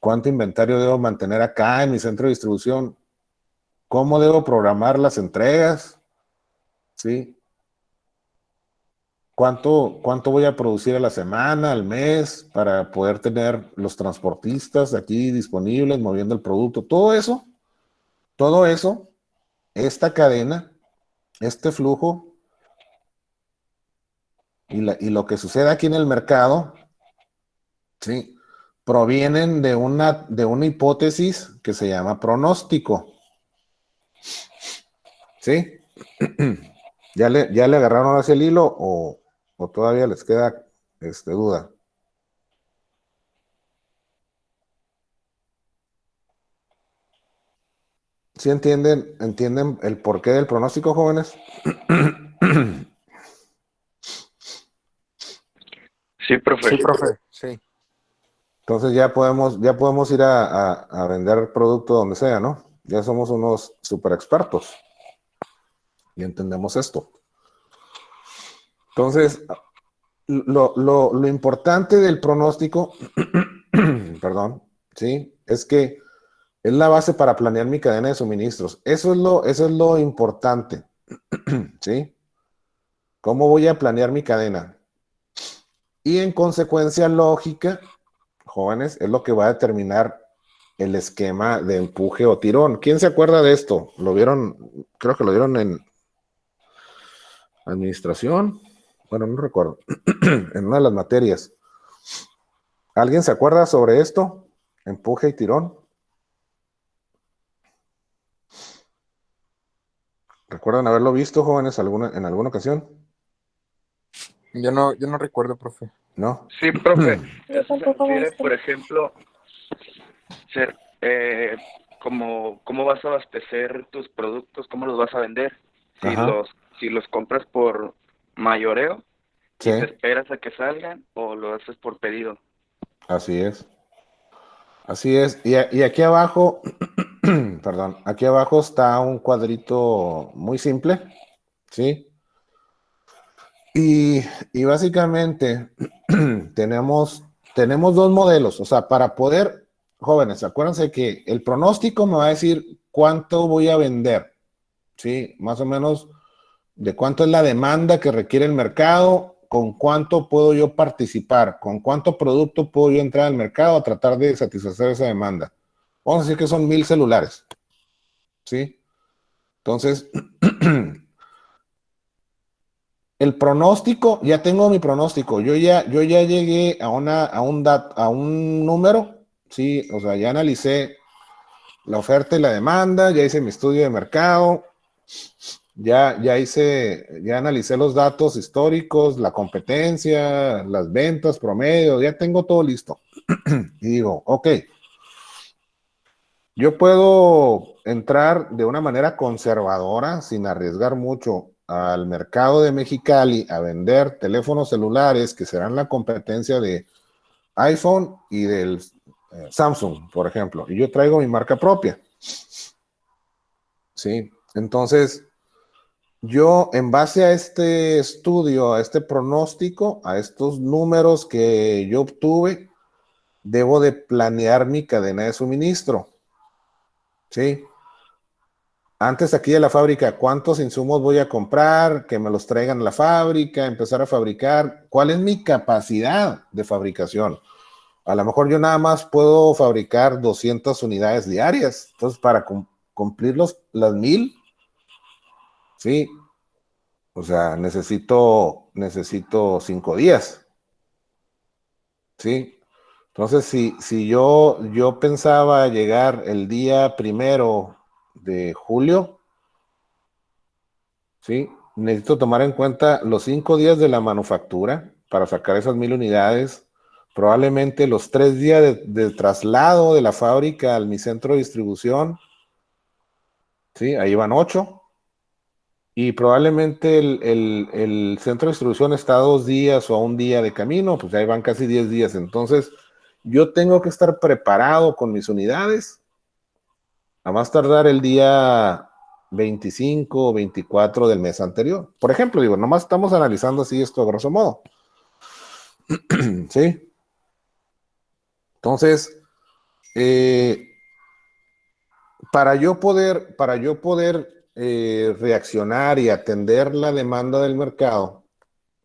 ¿Cuánto inventario debo mantener acá en mi centro de distribución? ¿Cómo debo programar las entregas? ¿Sí? ¿Cuánto voy a producir a la semana, al mes, para poder tener los transportistas aquí disponibles, moviendo el producto? Todo eso, esta cadena, este flujo y lo que sucede aquí en el mercado, ¿sí? Provienen de una hipótesis que se llama pronóstico. ¿Sí? ¿Ya le agarraron hacia el hilo o todavía les queda duda? ¿Sí entienden el porqué del pronóstico, jóvenes? Sí, profe. Sí, profe, sí. Entonces ya podemos ir a vender producto donde sea, ¿no? Ya somos unos super expertos y entendemos esto. Entonces, lo importante del pronóstico, perdón, ¿sí? Es que es la base para planear mi cadena de suministros. Eso es lo importante, ¿sí? ¿Cómo voy a planear mi cadena? Y en consecuencia lógica, jóvenes, es lo que va a determinar el esquema de empuje o tirón. ¿Quién se acuerda de esto? ¿Lo vieron? Creo que lo vieron en administración. Bueno, no recuerdo. En una de las materias. ¿Alguien se acuerda sobre esto? Empuje y tirón. ¿Recuerdan haberlo visto, jóvenes, en alguna ocasión? Yo no recuerdo, profe. ¿No? Sí, profe. Yo Eso se tampoco, refiere, maestro. por ejemplo, ser, cómo vas a abastecer tus productos, cómo los vas a vender. Si Ajá. si los compras por mayoreo Sí, y te esperas a que salgan o lo haces por pedido. así es. Así es. Y aquí abajo, perdón, aquí abajo está un cuadrito muy simple, ¿sí? Y básicamente tenemos dos modelos. O sea, para poder, jóvenes, acuérdense que el pronóstico me va a decir cuánto voy a vender, ¿sí? Más o menos de cuánto es la demanda que requiere el mercado, con cuánto puedo yo participar, con cuánto producto puedo yo entrar al mercado a tratar de satisfacer esa demanda. Vamos a decir que son 1000 celulares, ¿sí? Entonces, el pronóstico, ya tengo mi pronóstico. Yo ya llegué a un número, sí, o sea, ya analicé la oferta y la demanda, ya hice mi estudio de mercado, ya analicé los datos históricos, la competencia, las ventas promedio, ya tengo todo listo. Y digo, ok, yo puedo entrar de una manera conservadora, sin arriesgar mucho, al mercado de Mexicali a vender teléfonos celulares que serán la competencia de iPhone y del Samsung, por ejemplo. Y yo traigo mi marca propia. Sí, entonces yo en base a este estudio, a este pronóstico, a estos números que yo obtuve, debo de planear mi cadena de suministro. Sí. Antes aquí de la fábrica, ¿cuántos insumos voy a comprar? Que me los traigan a la fábrica, empezar a fabricar. ¿Cuál es mi capacidad de fabricación? A lo mejor yo nada más puedo fabricar 200 unidades diarias. Entonces, para cumplir las 1000, sí, o sea, necesito 5 días, sí. Entonces, si yo pensaba llegar el día 1 de julio, ¿sí? necesito tomar en cuenta los 5 días de la manufactura para sacar esas 1000 unidades, probablemente los 3 días de traslado de la fábrica a mi centro de distribución, ¿sí? Ahí van 8, y probablemente el centro de distribución está a 2 días o a 1 día de camino, pues ahí van casi 10 días, entonces yo tengo que estar preparado con mis unidades a más tardar el día 25 o 24 del mes anterior. Por ejemplo, digo, nomás estamos analizando así esto a grosso modo. ¿Sí? Entonces, para yo poder reaccionar y atender la demanda del mercado,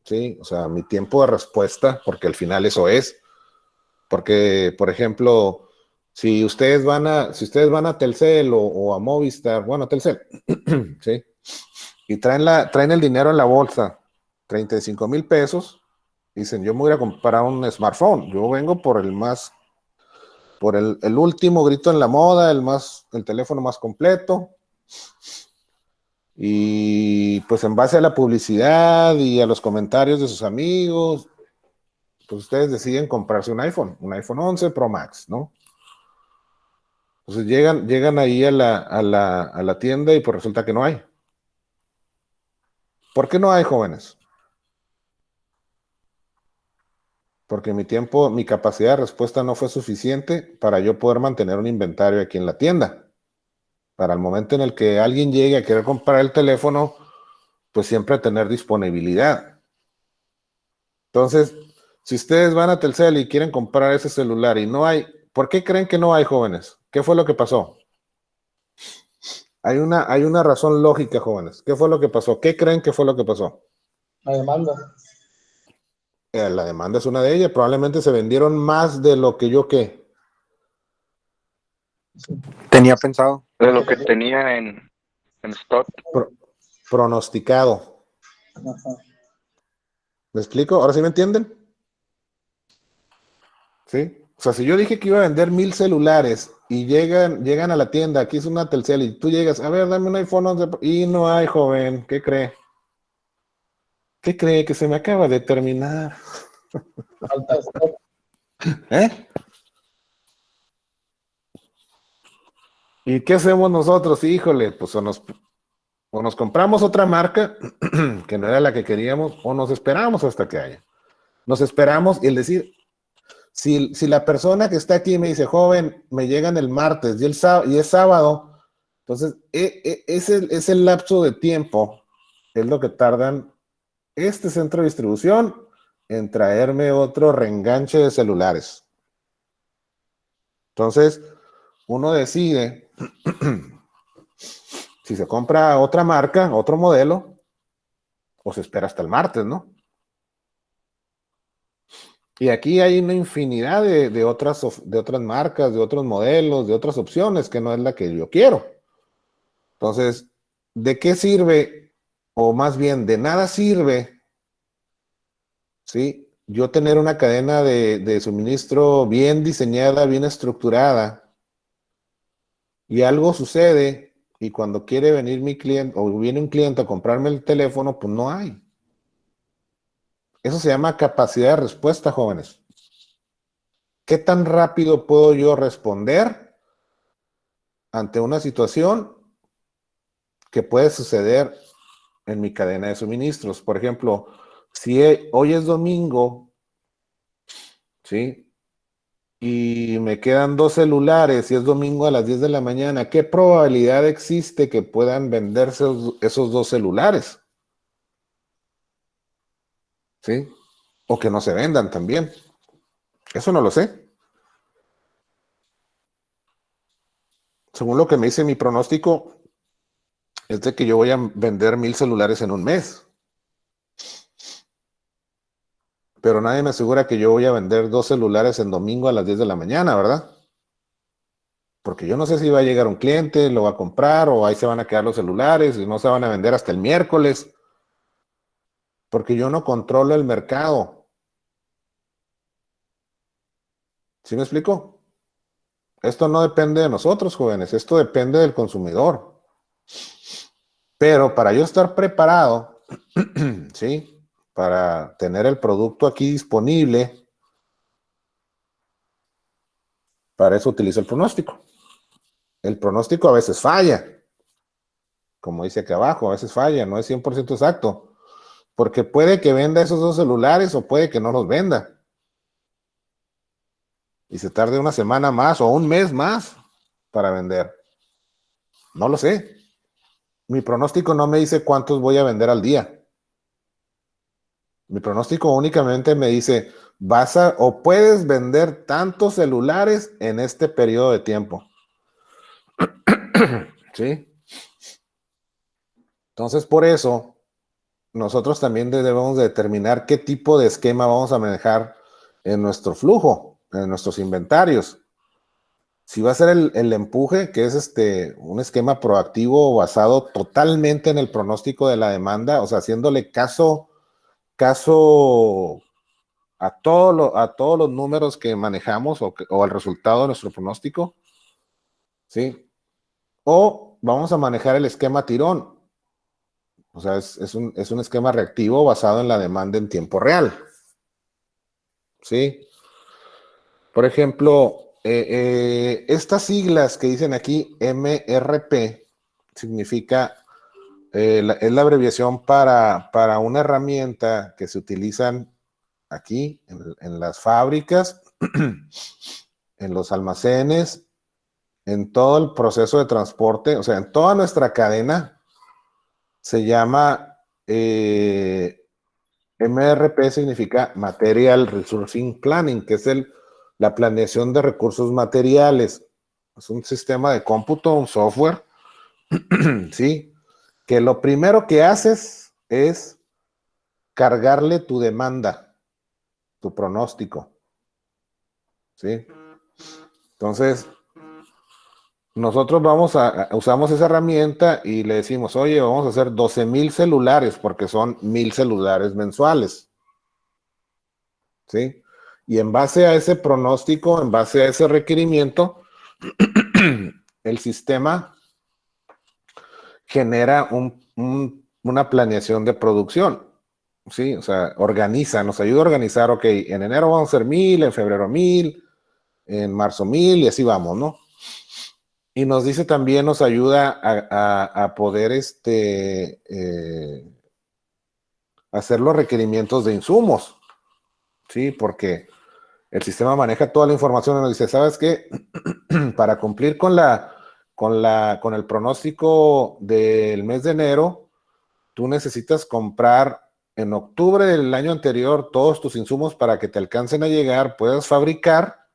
¿sí? O sea, mi tiempo de respuesta, porque al final eso es, porque, por ejemplo, si ustedes van a Telcel o a Movistar, bueno, a Telcel, ¿sí? Y traen el dinero en la bolsa, 35,000 pesos, dicen, yo me voy a comprar un smartphone, yo vengo por el último grito en la moda, el teléfono más completo, y pues en base a la publicidad y a los comentarios de sus amigos, pues ustedes deciden comprarse un iPhone 11 Pro Max, ¿no? Entonces llegan ahí a la tienda y pues resulta que no hay. ¿Por qué no hay, jóvenes? Porque mi capacidad de respuesta no fue suficiente para yo poder mantener un inventario aquí en la tienda. Para el momento en el que alguien llegue a querer comprar el teléfono, pues siempre tener disponibilidad. Entonces, si ustedes van a Telcel y quieren comprar ese celular y no hay, ¿por qué creen que no hay, jóvenes? ¿Qué fue lo que pasó? Hay una razón lógica, jóvenes. ¿Qué fue lo que pasó? ¿Qué creen que fue lo que pasó? La demanda. La demanda es una de ellas. Probablemente se vendieron más de lo que yo qué. Tenía pensado. De lo que tenía en stock. Pronosticado. Ajá. ¿Me explico? ¿Ahora sí me entienden? ¿Sí? O sea, si yo dije que iba a vender 1000 celulares y llegan a la tienda, aquí es una Telcel y tú llegas, a ver, dame un iPhone 11 y no hay, joven, ¿qué cree? ¿Qué cree? Que se me acaba de terminar. Falta stock. ¿Eh? ¿Y qué hacemos nosotros? Híjole, pues o nos compramos otra marca que no era la que queríamos, o nos esperamos hasta que haya. Nos esperamos y el decir, si la persona que está aquí me dice, joven, me llegan el martes y es sábado, entonces ese lapso de tiempo es lo que tardan este centro de distribución en traerme otro reenganche de celulares. Entonces, uno decide si se compra otra marca, otro modelo, o se espera hasta el martes, ¿no? Y aquí hay una infinidad de otras marcas, de otros modelos, de otras opciones que no es la que yo quiero. Entonces, ¿de qué sirve? O más bien, de nada sirve, ¿sí? Yo tener una cadena de suministro bien diseñada, bien estructurada, y algo sucede, y cuando quiere venir mi cliente, o viene un cliente a comprarme el teléfono, pues no hay. Eso se llama capacidad de respuesta, jóvenes. ¿Qué tan rápido puedo yo responder ante una situación que puede suceder en mi cadena de suministros? Por ejemplo, si hoy es domingo, ¿sí? Y me quedan 2 celulares y es domingo a las 10 de la mañana, ¿qué probabilidad existe que puedan venderse esos 2 celulares? ¿Sí? O que no se vendan también. Eso no lo sé. Según lo que me dice mi pronóstico, es de que yo voy a vender 1000 celulares en un mes. Pero nadie me asegura que yo voy a vender 2 celulares en domingo a las 10 de la mañana, ¿verdad? Porque yo no sé si va a llegar un cliente, lo va a comprar, o ahí se van a quedar los celulares y no se van a vender hasta el miércoles. Porque yo no controlo el mercado. ¿Sí me explico? Esto no depende de nosotros, jóvenes, esto depende del consumidor. Pero para yo estar preparado, ¿sí? Para tener el producto aquí disponible, para eso utilizo el pronóstico. El pronóstico a veces falla, como dice aquí abajo, a veces falla, no es 100% exacto, porque puede que venda esos dos celulares o puede que no los venda. Y se tarde una semana más o un mes más para vender. No lo sé. Mi pronóstico no me dice cuántos voy a vender al día. Mi pronóstico únicamente me dice, o puedes vender tantos celulares en este periodo de tiempo. ¿Sí? Entonces, por eso, nosotros también debemos determinar qué tipo de esquema vamos a manejar en nuestro flujo, en nuestros inventarios. Si va a ser el empuje, que es un esquema proactivo basado totalmente en el pronóstico de la demanda, o sea, haciéndole caso a todos los números que manejamos o al resultado de nuestro pronóstico, ¿sí? O vamos a manejar el esquema tirón, o sea, es un esquema reactivo basado en la demanda en tiempo real, ¿sí? Por ejemplo, estas siglas que dicen aquí, MRP, significa, es la abreviación para una herramienta que se utilizan aquí en las fábricas, en los almacenes, en todo el proceso de transporte, o sea, en toda nuestra cadena, se llama MRP, significa Material Resourcing Planning, que es la planeación de recursos materiales. Es un sistema de cómputo, un software, ¿sí? Que lo primero que haces es cargarle tu demanda, tu pronóstico, ¿sí? Entonces, nosotros usamos esa herramienta y le decimos, oye, vamos a hacer 12,000 celulares porque son 1,000 celulares mensuales, ¿sí? Y en base a ese pronóstico, en base a ese requerimiento, el sistema genera una planeación de producción, ¿sí? O sea, nos ayuda a organizar, ok, en enero vamos a hacer 1,000, en febrero 1,000, en marzo 1,000 y así vamos, ¿no? Y nos dice también, nos ayuda a poder hacer los requerimientos de insumos, ¿sí? Porque el sistema maneja toda la información y nos dice, ¿sabes qué? Para cumplir con el pronóstico del mes de enero, tú necesitas comprar en octubre del año anterior todos tus insumos para que te alcancen a llegar, puedas fabricar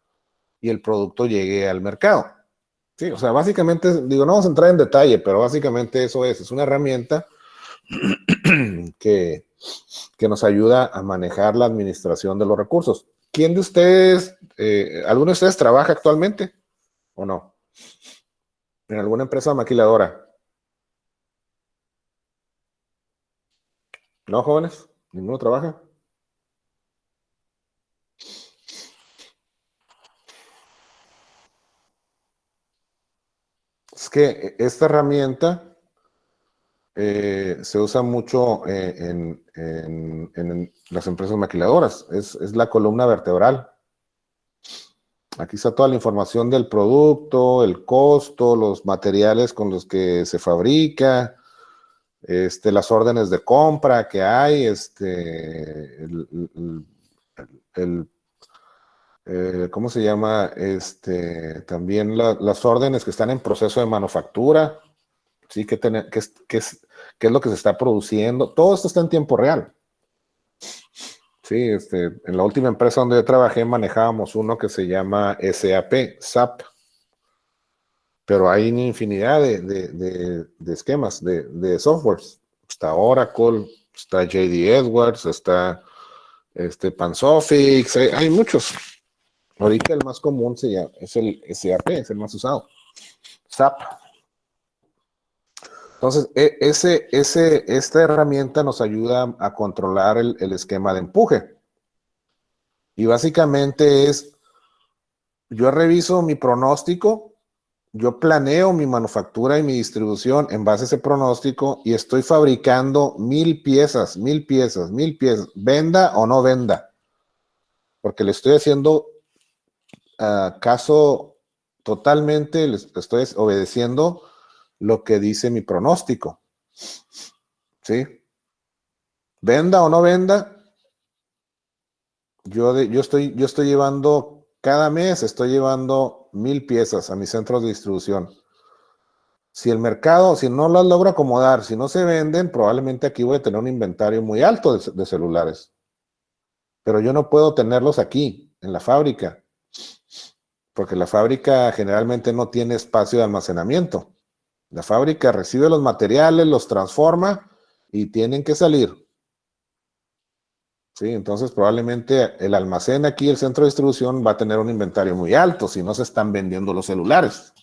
y el producto llegue al mercado. Sí, o sea, básicamente, digo, no vamos a entrar en detalle, pero básicamente eso es una herramienta que nos ayuda a manejar la administración de los recursos. ¿Quién de ustedes, alguno de ustedes trabaja actualmente o no? ¿En alguna empresa maquiladora? ¿No, jóvenes? ¿Ninguno trabaja? Es que esta herramienta se usa mucho en las empresas maquiladoras. Es la columna vertebral. Aquí está toda la información del producto, el costo, los materiales con los que se fabrica, las órdenes de compra que hay, ¿cómo se llama? También las órdenes que están en proceso de manufactura, ¿sí? ¿Qué es lo que se está produciendo? Todo esto está en tiempo real. Sí, en la última empresa donde yo trabajé manejábamos uno que se llama SAP, pero hay una infinidad de esquemas, de softwares. Está Oracle, está JD Edwards, está Pansofix, hay muchos. Ahorita el más común es el SAP, es el más usado. SAP. Entonces, esta herramienta nos ayuda a controlar el esquema de empuje. Y básicamente yo reviso mi pronóstico, yo planeo mi manufactura y mi distribución en base a ese pronóstico y estoy fabricando 1,000 piezas, 1,000 piezas, 1,000 piezas, venda o no venda, porque le estoy haciendo caso totalmente, le estoy obedeciendo lo que dice mi pronóstico, ¿sí? Venda o no venda, yo estoy llevando, cada mes estoy llevando 1,000 piezas a mis centros de distribución. Si el mercado, si no las logro acomodar, si no se venden, probablemente aquí voy a tener un inventario muy alto de celulares. Pero yo no puedo tenerlos aquí, en la fábrica, porque la fábrica generalmente no tiene espacio de almacenamiento. La fábrica recibe los materiales, los transforma y tienen que salir. Sí, entonces probablemente el almacén aquí, el centro de distribución, va a tener un inventario muy alto si no se están vendiendo los celulares.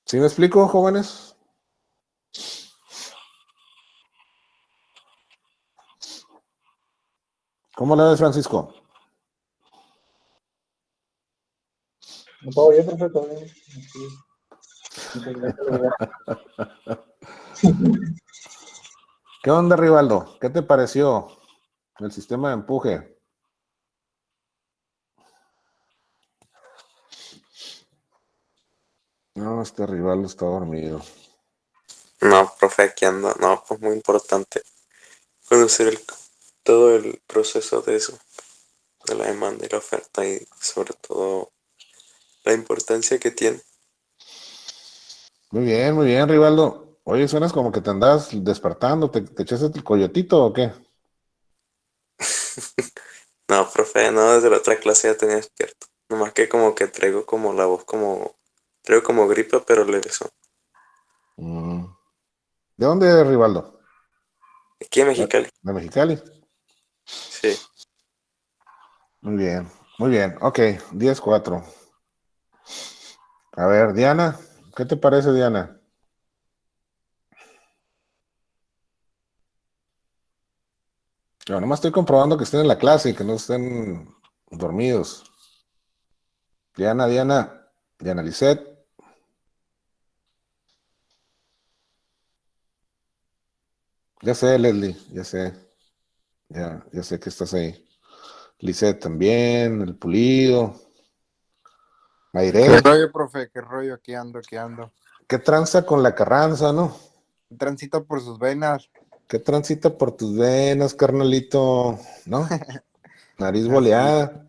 ¿Sí me explico, jóvenes? ¿Cómo le ves, Francisco? Todo bien, profe, todo bien. Sí. Muchas gracias. ¿Qué onda, Rivaldo? ¿Qué te pareció el sistema de empuje? No, este Rivaldo está dormido. No, profe, aquí ando. No, pues muy importante conocer todo el proceso de eso, de la demanda y la oferta y sobre todo la importancia que tiene. Muy bien, Rivaldo. Oye, suenas como que te andas despertando. ¿Te echaste el coyotito o qué? No, profe, no, desde la otra clase ya tenía despierto. Nomás que como que traigo como la voz como... Traigo como gripe, pero leve son. Mm. ¿De dónde eres, Rivaldo? Aquí en Mexicali. De Mexicali. Sí. Muy bien, muy bien. Ok, 10-4. A ver, Diana, ¿qué te parece, Diana? Yo nomás estoy comprobando que estén en la clase y que no estén dormidos. Diana Lisset. Ya sé, Leslie, ya sé. Ya sé que estás ahí. Lisset también, el Pulido. ¿Qué Mayret, rollo, profe? ¿Qué rollo? Aquí ando, aquí ando. ¿qué tranza con la Carranza, no? Transita por sus venas. ¿Qué transita por tus venas, carnalito? ¿No? Nariz Así. boleada.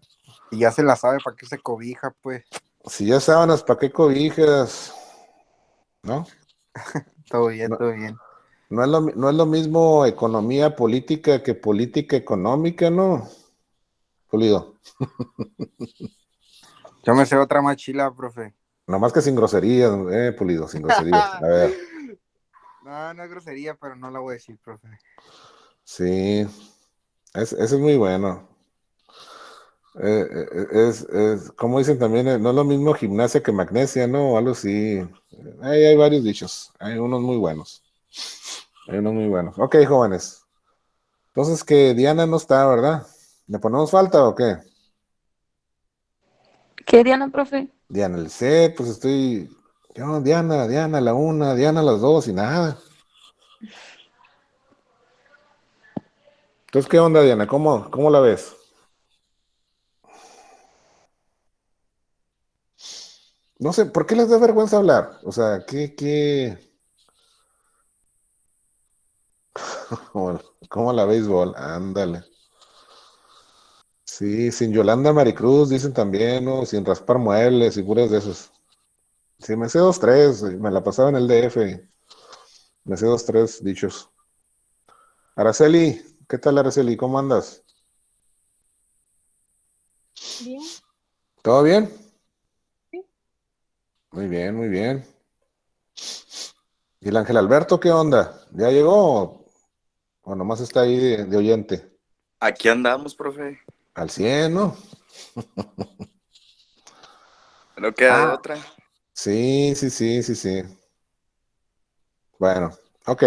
Y ya se la sabe para qué se cobija, pues. Si ya sábanas, ¿para qué cobijas? ¿No? Todo bien, No, todo bien. no es lo mismo economía política que política económica, ¿no? Pulido. Yo me sé otra más chila, profe. Nomás que sin groserías, Pulido, sin groserías. A ver, No, no es grosería, pero no la voy a decir, profe. sí, ese es muy bueno. Como dicen también, no es lo mismo gimnasia que magnesia, ¿no? O algo así. Hay varios dichos, hay unos muy buenos. Hay unos muy buenos. Ok, jóvenes. Entonces que Diana no está, ¿verdad? ¿Le ponemos falta o qué? ¿Qué Diana, profe? Diana, el C, pues estoy. Yo, Diana, la una, Diana, las dos y nada. Entonces, ¿qué onda, Diana? ¿Cómo la ves? No sé, ¿por qué les da vergüenza hablar? O sea, ¿cómo la béisbol? Ándale. Sí, sin Yolanda Maricruz, dicen también, ¿no? Sin raspar muebles y puras de esas. Sí, me sé dos, tres, me la pasaba en el DF. Me sé dos, tres dichos. Araceli, ¿qué tal, Araceli? ¿Cómo andas? Bien. ¿Todo bien? Sí. Muy bien, muy bien. ¿Y el Ángel Alberto qué onda? ¿Ya llegó o nomás está ahí de oyente? Aquí andamos, profe. Al 100, ¿no? No queda de Ah, otra. sí, sí, sí, sí, sí. Bueno, ok.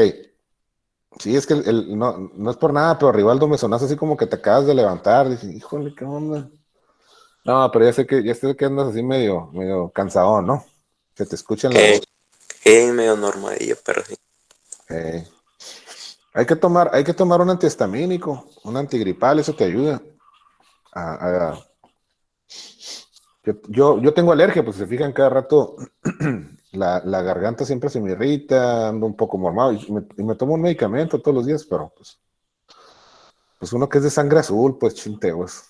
Sí, es que no es por nada, pero Rivaldo me sonaste así como que te acabas de levantar. Dije, híjole, ¿qué onda? No, pero ya sé que andas así medio cansado, ¿no? Que te escuchen la Eh, voz. medio normalillo, pero sí. Eh, hay que tomar un antihistamínico, un antigripal, eso te ayuda. A- a- yo tengo alergia, pues si se fijan cada rato, la garganta siempre se me irrita, ando un poco mormado y me tomo un medicamento todos los días, pero pues uno que es de sangre azul, pues chinte, pues.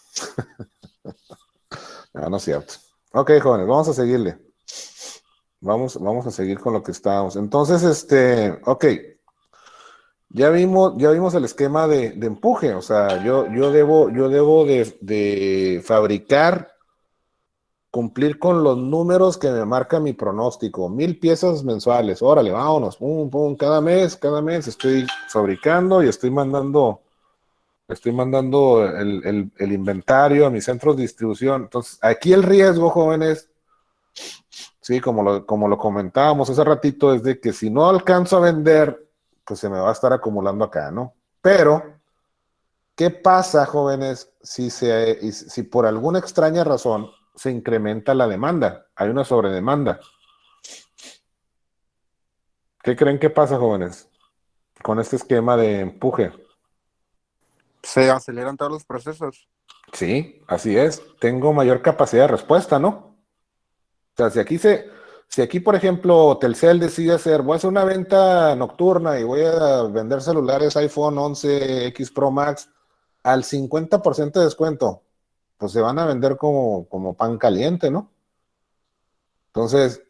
No, no es cierto. Ok, jóvenes, vamos a seguirle. Vamos a seguir con lo que estábamos. Entonces, ok, ya vimos el esquema de empuje. O sea, yo debo de fabricar, cumplir con los números que me marca mi pronóstico. 1,000 piezas mensuales. Órale, vámonos. Pum, pum, cada mes estoy fabricando y estoy mandando el inventario a mis centros de distribución. Entonces, aquí el riesgo, jóvenes, sí, como lo comentábamos hace ratito, es de que si no alcanzo a vender, pues se me va a estar acumulando acá, ¿no? Pero, ¿qué pasa, jóvenes, si por alguna extraña razón se incrementa la demanda? Hay una sobredemanda. ¿Qué creen que pasa, jóvenes, con este esquema de empuje? Se aceleran todos los procesos. Sí, así es. Tengo mayor capacidad de respuesta, ¿no? O sea, si aquí, por ejemplo, Telcel decide voy a hacer una venta nocturna y voy a vender celulares iPhone 11 X Pro Max al 50% de descuento, pues se van a vender como pan caliente, ¿no? Entonces,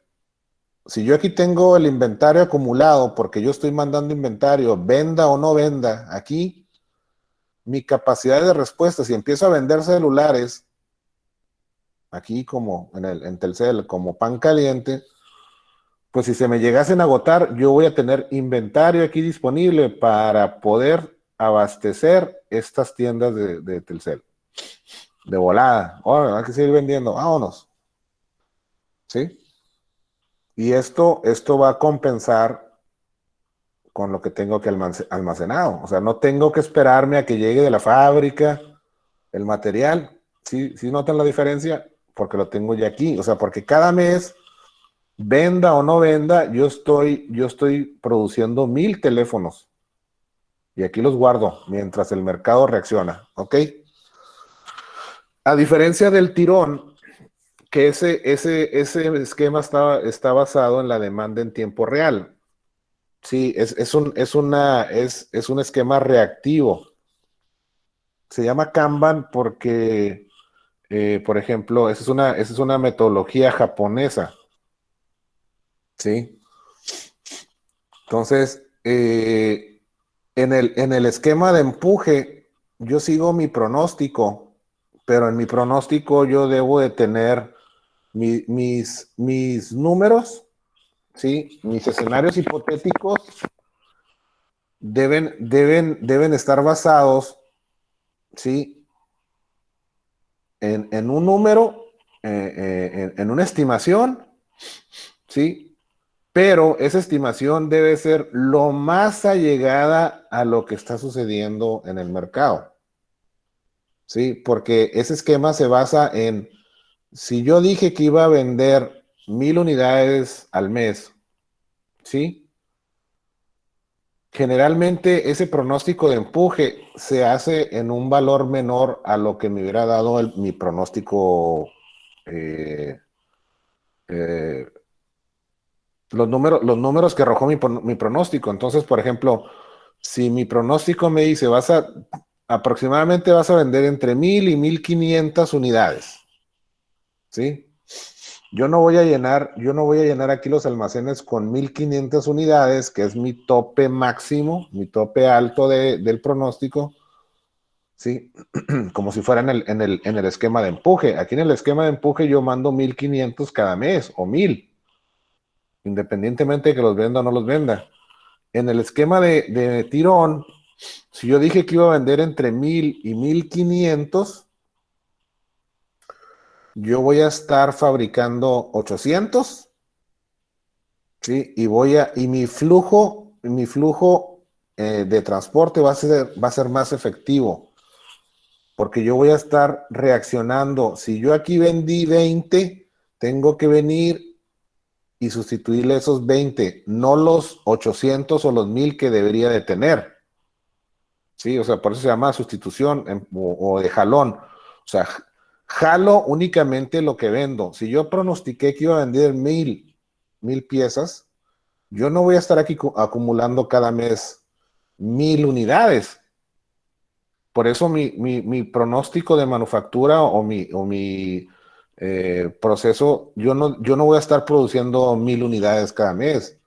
si yo aquí tengo el inventario acumulado porque yo estoy mandando inventario, venda o no venda, aquí mi capacidad de respuesta, si empiezo a vender celulares, aquí como en Telcel, como pan caliente, pues si se me llegasen a agotar, yo voy a tener inventario aquí disponible para poder abastecer estas tiendas de Telcel. De volada. Ahora, hay que seguir vendiendo. Vámonos. ¿Sí? Y esto va a compensar con lo que tengo que almacenado. O sea, no tengo que esperarme a que llegue de la fábrica el material. ¿Sí, sí notan la diferencia? Porque lo tengo ya aquí. O sea, porque cada mes, venda o no venda, yo estoy produciendo 1,000 teléfonos. Y aquí los guardo mientras el mercado reacciona. ¿Ok? A diferencia del tirón, que ese esquema está basado en la demanda en tiempo real. Sí, es un esquema reactivo. Se llama Kanban porque, por ejemplo, esa es una metodología japonesa. ¿Sí? Entonces, en el esquema de empuje, yo sigo mi pronóstico, pero en mi pronóstico yo debo de tener mis números, ¿sí? Mis escenarios hipotéticos deben estar basados, ¿sí? En un número, en una estimación, ¿sí? Pero esa estimación debe ser lo más allegada a lo que está sucediendo en el mercado, ¿sí? Porque ese esquema se basa en, si yo dije que iba a vender 1,000 unidades al mes, ¿sí? Generalmente ese pronóstico de empuje se hace en un valor menor a lo que me hubiera dado mi pronóstico, eh, eh, los números que arrojó mi pronóstico. Entonces, por ejemplo, si mi pronóstico me dice aproximadamente vas a vender entre 1,000 y 1,500 unidades, ¿sí? Yo no voy a llenar aquí los almacenes con 1,500 unidades, que es mi tope máximo, mi tope alto del pronóstico, ¿sí? Como si fuera en el esquema de empuje. Aquí en el esquema de empuje yo mando 1,500 cada mes o 1,000, independientemente de que los venda o no los venda. En el esquema de tirón, si yo dije que iba a vender entre 1,000 y 1,500, yo voy a estar fabricando 800, ¿sí? Y mi flujo de transporte va a ser más efectivo. porque yo voy a estar reaccionando. Si yo aquí vendí 20, tengo que venir y sustituirle esos 20, no los 800 o los 1000 que debería de tener. Sí, o sea, por eso se llama sustitución o de jalón. O sea, jalo únicamente lo que vendo. Si yo pronostiqué que iba a vender 1000 piezas, yo no voy a estar aquí acumulando cada mes 1000 unidades. Por eso mi pronóstico de manufactura o mi proceso, yo no voy a estar produciendo 1000 unidades cada mes.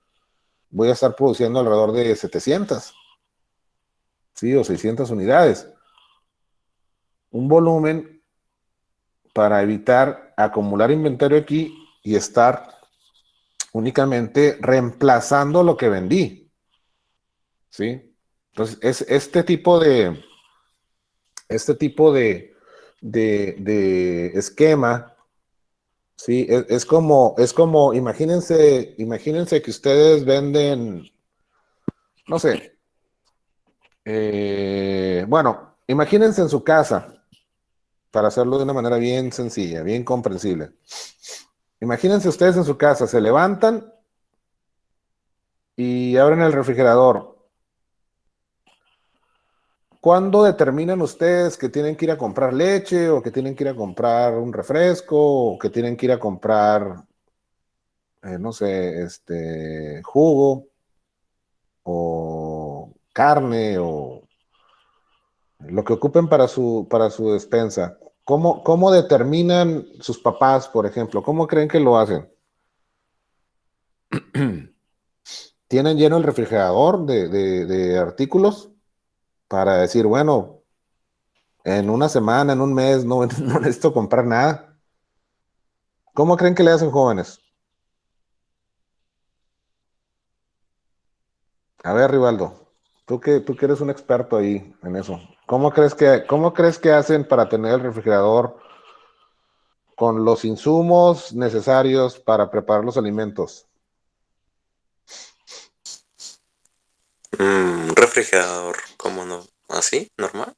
Voy a estar produciendo alrededor de 700, ¿sí? O 600 unidades. Un volumen para evitar acumular inventario aquí y estar únicamente reemplazando lo que vendí, ¿sí? Entonces, es este tipo de esquema, ¿sí? Es como, imagínense que ustedes venden, no sé, bueno, imagínense en su casa, para hacerlo de una manera bien sencilla, bien comprensible. Imagínense ustedes en su casa, se levantan y abren el refrigerador. ¿Cuándo determinan ustedes que tienen que ir a comprar leche o que tienen que ir a comprar un refresco o que tienen que ir a comprar, no sé, jugo o carne o lo que ocupen para su despensa? ¿Cómo determinan sus papás, por ejemplo? ¿Cómo creen que lo hacen? ¿Tienen lleno el refrigerador de artículos para decir, bueno, en una semana, en un mes, no, no necesito comprar nada? ¿Cómo creen que le hacen, jóvenes? A ver, Rivaldo, tú que eres un experto ahí en eso. ¿Cómo crees que hacen para tener el refrigerador con los insumos necesarios para preparar los alimentos? Un refrigerador, ¿cómo no? ¿Así? ¿Normal?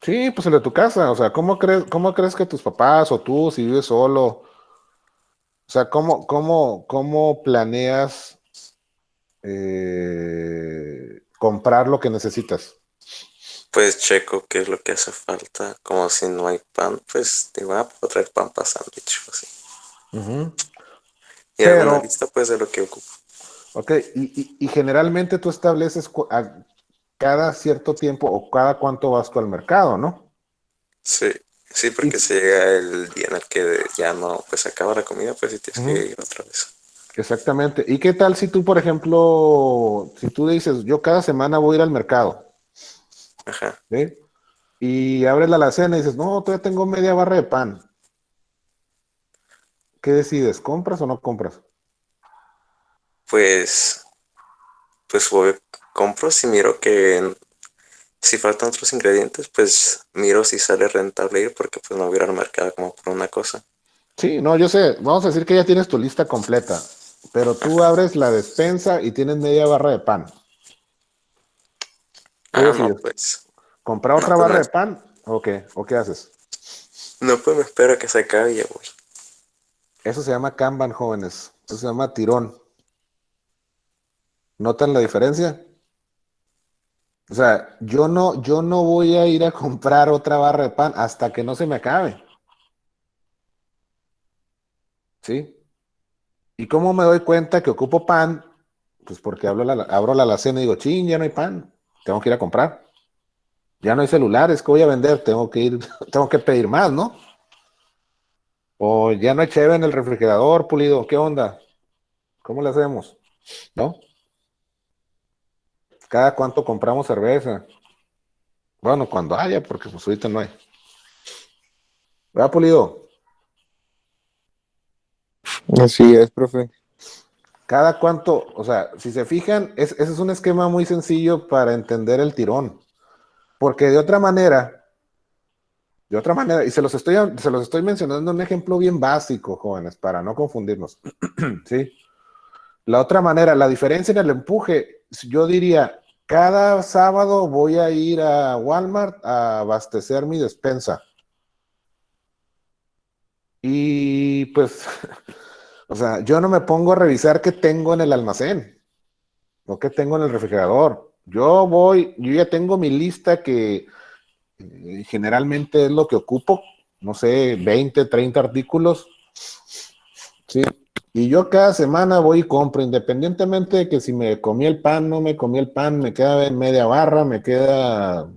Sí, pues el de tu casa. O sea, ¿cómo crees que tus papás o tú, si vives solo, o sea, cómo planeas comprar lo que necesitas? Pues checo qué es lo que hace falta. Como si no hay pan, pues digo, puedo traer pan para sándwich o así. Ujú. Y hago una Pero, lista pues de lo que ocupo. ok, y generalmente tú estableces a cada cierto tiempo o cada cuánto vas tú al mercado, ¿no? Sí, sí, Y, porque se llega el día en el que ya no, pues se acaba la comida, pues sí tienes que ujú, ir otra vez. exactamente. ¿Y qué tal si tú, por ejemplo, si tú dices, yo cada semana voy a ir al mercado, Ajá. ¿sí? Y abres la alacena y dices, no, todavía tengo media barra de pan. ¿Qué decides? ¿Compras o no compras? Pues, pues voy, compro si miro que si faltan otros ingredientes, pues miro si sale rentable ir porque pues no voy a ir al mercado como por una cosa. Sí, no, yo sé, vamos a decir que ya tienes tu lista completa, pero tú Ajá. abres la despensa y tienes media barra de pan. ¿Qué No, decides? pues, ¿Comprar no, otra pues barra de pan? ¿O qué? ¿O qué haces? no, pues me espero a que se acabe y ya voy. Eso se llama Kanban, jóvenes. Eso se llama tirón. ¿Notan la diferencia? O sea, yo no voy a ir a comprar otra barra de pan hasta que no se me acabe. ¿Sí? ¿Y cómo me doy cuenta que ocupo pan? Pues porque abro la alacena y digo, ching, ya no hay pan. Tengo que ir a comprar. Ya no hay celulares, ¿qué voy a vender? Tengo que ir, tengo que pedir más, ¿no? O ya no hay cheve en el refrigerador, Pulido, ¿qué onda? ¿Cómo le hacemos? ¿No? ¿Cada cuánto compramos cerveza? Bueno, cuando haya, porque pues ahorita no hay. ¿Verdad, Pulido? Así es, profe. Cada cuánto, o sea, si se fijan, ese es un esquema muy sencillo para entender el tirón. Porque de otra manera, y se los estoy mencionando un ejemplo bien básico, jóvenes, para no confundirnos. ¿Sí? La otra manera, la diferencia en el empuje, yo diría, Cada sábado voy a ir a Walmart a abastecer mi despensa. Y pues, o sea, yo no me pongo a revisar qué tengo en el almacén o qué tengo en el refrigerador. Yo ya tengo mi lista que generalmente es lo que ocupo, no sé, 20, 30 artículos, ¿sí? Y yo cada semana voy y compro, independientemente de que si me comí el pan, no me comí el pan, me queda media barra, me queda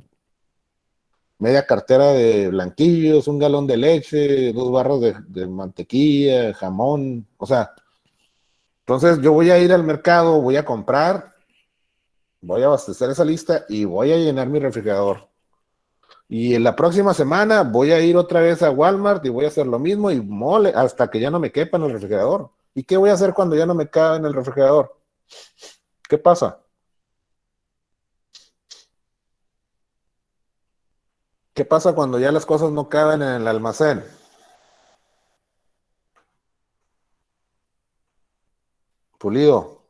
media cartera de blanquillos, un galón de leche, 2 barras de mantequilla, jamón, o sea, entonces yo voy a ir al mercado, voy a comprar, voy a abastecer esa lista y voy a llenar mi refrigerador. Y en la próxima semana voy a ir otra vez a Walmart y voy a hacer lo mismo y mole hasta que ya no me quepa en el refrigerador. ¿Y qué voy a hacer cuando ya no me cabe en el refrigerador? ¿Qué pasa? ¿Qué pasa cuando ya las cosas no caben en el almacén? Pulido,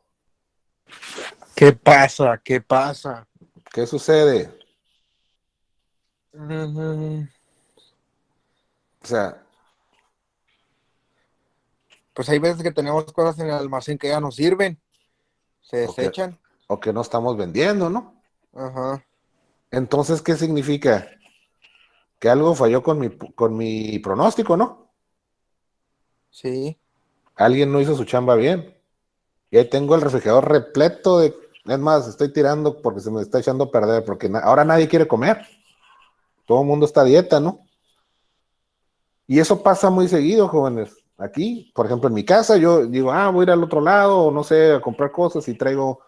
¿Qué pasa? ¿Qué pasa? ¿qué sucede? Mm, O sea, Pues hay veces que tenemos cosas en el almacén que ya no sirven, se o que, desechan. o que no estamos vendiendo, ¿no? Ajá, Entonces, ¿qué significa? Que algo falló con mi pronóstico, ¿no? sí. Alguien no hizo su chamba bien. Y ahí tengo el refrigerador repleto de... Es más, estoy tirando porque se me está echando a perder, porque ahora nadie quiere comer. Todo el mundo está a dieta, ¿no? Y eso pasa muy seguido, jóvenes. Aquí, por ejemplo, en mi casa, yo digo, voy a ir al otro lado, o no sé, a comprar cosas y traigo...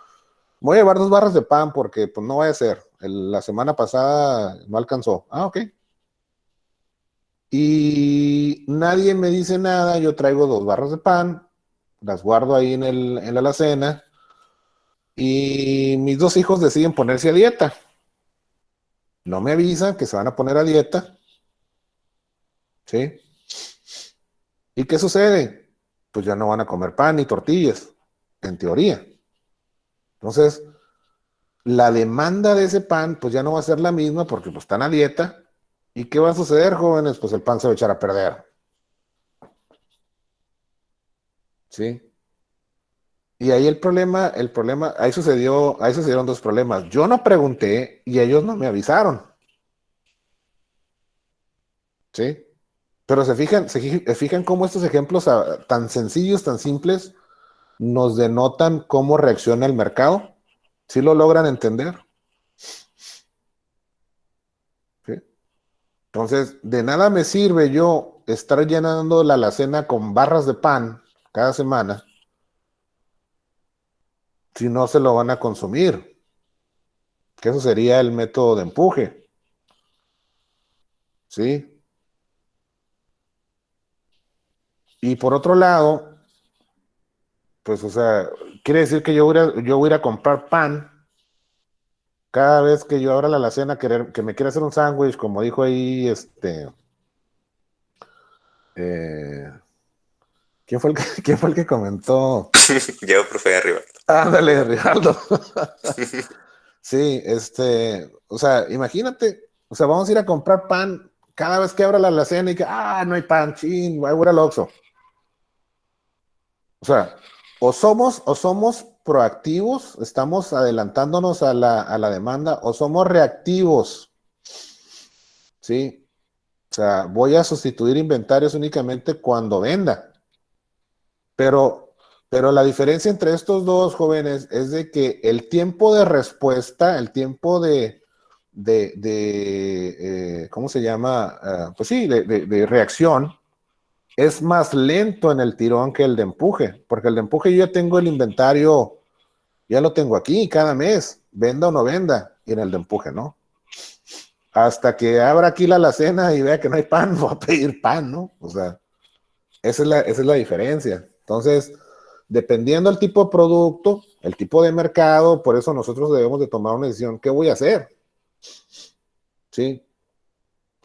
Voy a llevar 2 barras de pan porque pues no va a ser. La semana pasada no alcanzó. Ok. Y nadie me dice nada, yo traigo 2 barras de pan, las guardo ahí en la alacena y mis 2 hijos deciden ponerse a dieta. No me avisan que se van a poner a dieta, ¿sí? ¿Y qué sucede? Pues ya no van a comer pan ni tortillas, en teoría. Entonces, la demanda de ese pan, pues ya no va a ser la misma porque pues están a dieta. ¿Y qué va a suceder, jóvenes? Pues el pan se va a echar a perder, ¿sí? Y ahí ahí sucedieron 2 problemas. Yo no pregunté y ellos no me avisaron, ¿sí? Pero se fijan cómo estos ejemplos tan sencillos, tan simples, nos denotan cómo reacciona el mercado. ¿Sí lo logran entender? ¿Sí? Entonces, de nada me sirve yo estar llenando la alacena con barras de pan cada semana si no se lo van a consumir, que eso sería el método de empuje, ¿sí? Y por otro lado, pues, o sea, quiere decir que yo voy a ir a comprar pan cada vez que yo abra la alacena, que me quiera hacer un sándwich, como dijo ahí, eh, quién fue el que comentó? Yo, profe, arriba. Ándale, Ricardo. Sí, o sea, imagínate, o sea, vamos a ir a comprar pan cada vez que abra la alacena y que, no hay pan, chin, voy a ir al Oxxo. O sea, o somos proactivos, estamos adelantándonos a la demanda, o somos reactivos, ¿sí? O sea, voy a sustituir inventarios únicamente cuando venda. Pero la diferencia entre estos dos jóvenes es de que el tiempo de respuesta, el tiempo ¿cómo se llama? Pues sí, de reacción, es más lento en el tirón que el de empuje, porque el de empuje yo ya tengo el inventario, ya lo tengo aquí cada mes, venda o no venda, y en el de empuje, ¿no? Hasta que abra aquí la alacena y vea que no hay pan, voy a pedir pan, ¿no? O sea, esa es la diferencia. Entonces, dependiendo del tipo de producto, el tipo de mercado, por eso nosotros debemos de tomar una decisión, ¿qué voy a hacer? ¿Sí?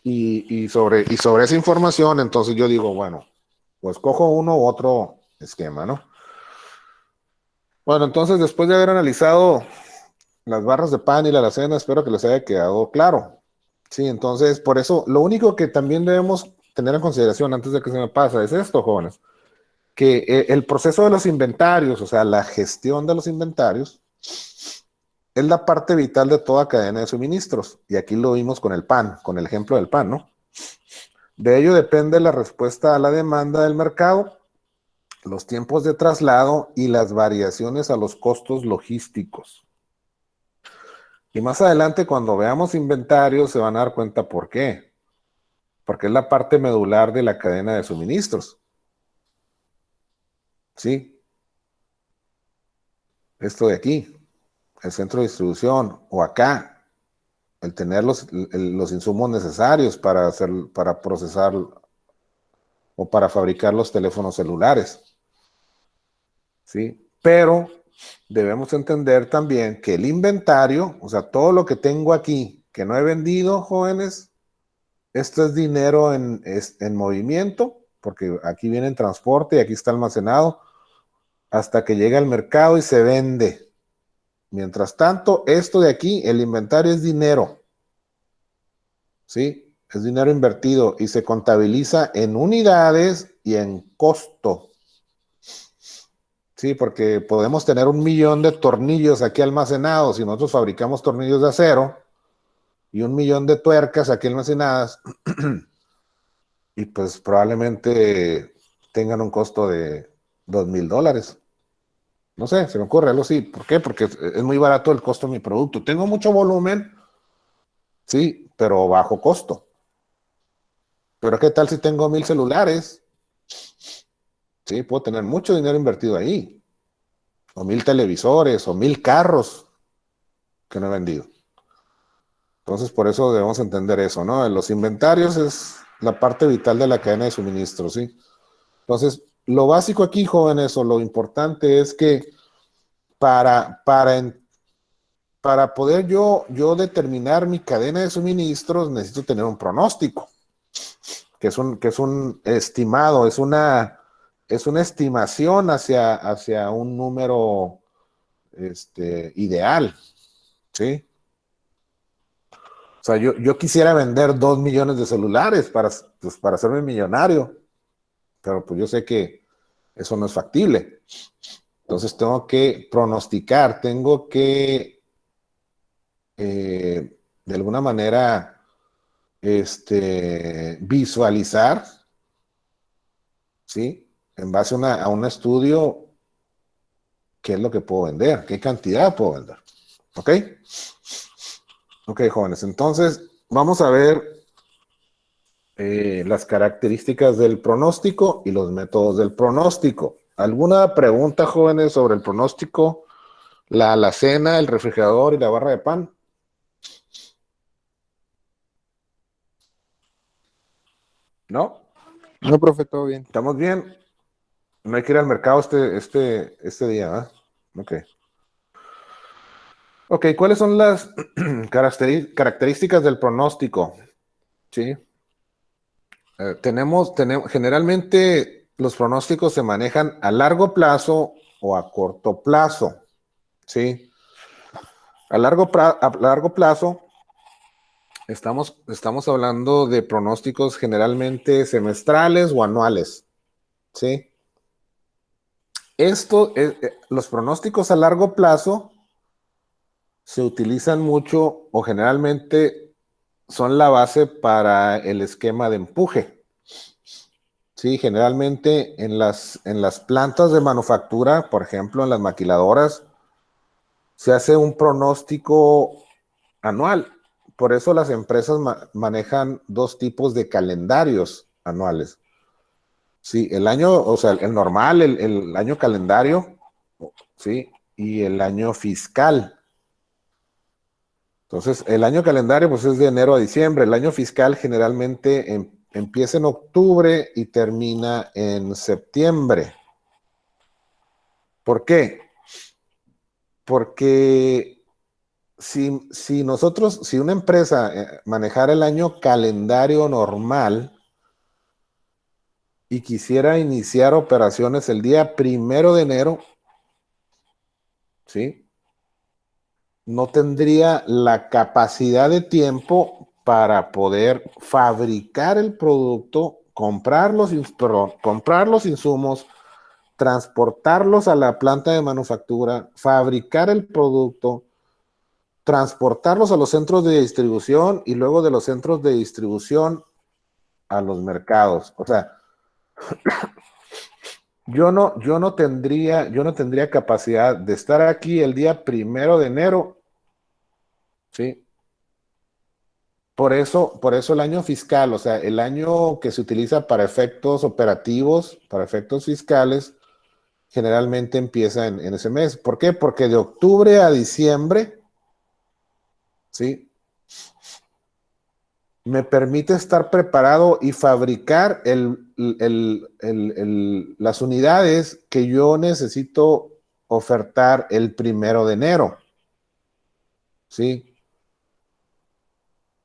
Y sobre esa información, entonces yo digo, bueno, pues cojo uno u otro esquema, ¿no? Bueno, entonces después de haber analizado las barras de pan y la alacena, espero que les haya quedado claro. Sí, entonces, por eso, lo único que también debemos tener en consideración antes de que se me pase es esto, jóvenes, que el proceso de los inventarios, o sea, la gestión de los inventarios, es la parte vital de toda cadena de suministros. Y aquí lo vimos con el pan, con el ejemplo del pan, ¿no? De ello depende la respuesta a la demanda del mercado, los tiempos de traslado y las variaciones a los costos logísticos. Y más adelante, cuando veamos inventarios, se van a dar cuenta por qué. Porque es la parte medular de la cadena de suministros. ¿Sí? Esto de aquí, el centro de distribución, o acá, el tener los insumos necesarios para procesar o para fabricar los teléfonos celulares. ¿Sí? Pero debemos entender también que el inventario, o sea, todo lo que tengo aquí que no he vendido, jóvenes, esto es dinero en movimiento, porque aquí viene en transporte y aquí está almacenado hasta que llega al mercado y se vende. Mientras tanto, esto de aquí, el inventario es dinero, ¿sí? Es dinero invertido y se contabiliza en unidades y en costo. Sí, porque podemos tener 1,000,000 de tornillos aquí almacenados y nosotros fabricamos tornillos de acero y 1,000,000 de tuercas aquí almacenadas y pues probablemente tengan un costo de $2,000. No sé, se me ocurre algo así. ¿Por qué? Porque es muy barato el costo de mi producto. Tengo mucho volumen, sí, pero bajo costo. Pero ¿qué tal si tengo 1,000 celulares? Sí, puedo tener mucho dinero invertido ahí. O 1,000 televisores, o 1,000 carros que no he vendido. Entonces, por eso debemos entender eso, ¿no? Los inventarios es la parte vital de la cadena de suministro, ¿sí? Entonces, lo básico aquí, jóvenes, o lo importante es que para, para, para poder yo determinar mi cadena de suministros, necesito tener un pronóstico, que es un estimado, es una estimación hacia un número ideal, ¿sí? O sea, yo quisiera vender 2,000,000 de celulares para hacerme millonario, pero pues yo sé que eso no es factible. Entonces tengo que pronosticar, tengo que de alguna manera visualizar, ¿sí? En base a un estudio, qué es lo que puedo vender, qué cantidad puedo vender. ¿Ok? Ok, jóvenes. Entonces, vamos a ver las características del pronóstico y los métodos del pronóstico. ¿Alguna pregunta, jóvenes, sobre el pronóstico, la alacena, el refrigerador y la barra de pan? ¿No? No, profe, todo bien. ¿Estamos bien? No hay que ir al mercado este día, ¿verdad? Ok. Ok, ¿cuáles son las características del pronóstico? Sí. Generalmente los pronósticos se manejan a largo plazo o a corto plazo, ¿sí? A largo plazo estamos hablando de pronósticos generalmente semestrales o anuales, ¿sí? Los pronósticos a largo plazo se utilizan mucho o generalmente son la base para el esquema de empuje. Sí, generalmente en las plantas de manufactura, por ejemplo, en las maquiladoras, se hace un pronóstico anual. Por eso las empresas manejan dos tipos de calendarios anuales. Sí, el año, o sea, el normal, el año calendario, sí, y el año fiscal. Entonces, el año calendario pues es de enero a diciembre. El año fiscal generalmente empieza en octubre y termina en septiembre. ¿Por qué? Porque si una empresa manejara el año calendario normal y quisiera iniciar operaciones el día 1 de enero, ¿sí? no tendría la capacidad de tiempo para poder fabricar el producto, comprar los insumos, transportarlos a la planta de manufactura, fabricar el producto, transportarlos a los centros de distribución y luego de los centros de distribución a los mercados. O sea, yo no tendría capacidad de estar aquí el día 1 de enero, ¿sí? Por eso el año fiscal, o sea, el año que se utiliza para efectos operativos, para efectos fiscales, generalmente empieza en ese mes. ¿Por qué? Porque de octubre a diciembre, ¿sí? Me permite estar preparado y fabricar las unidades que yo necesito ofertar el 1 de enero, ¿sí?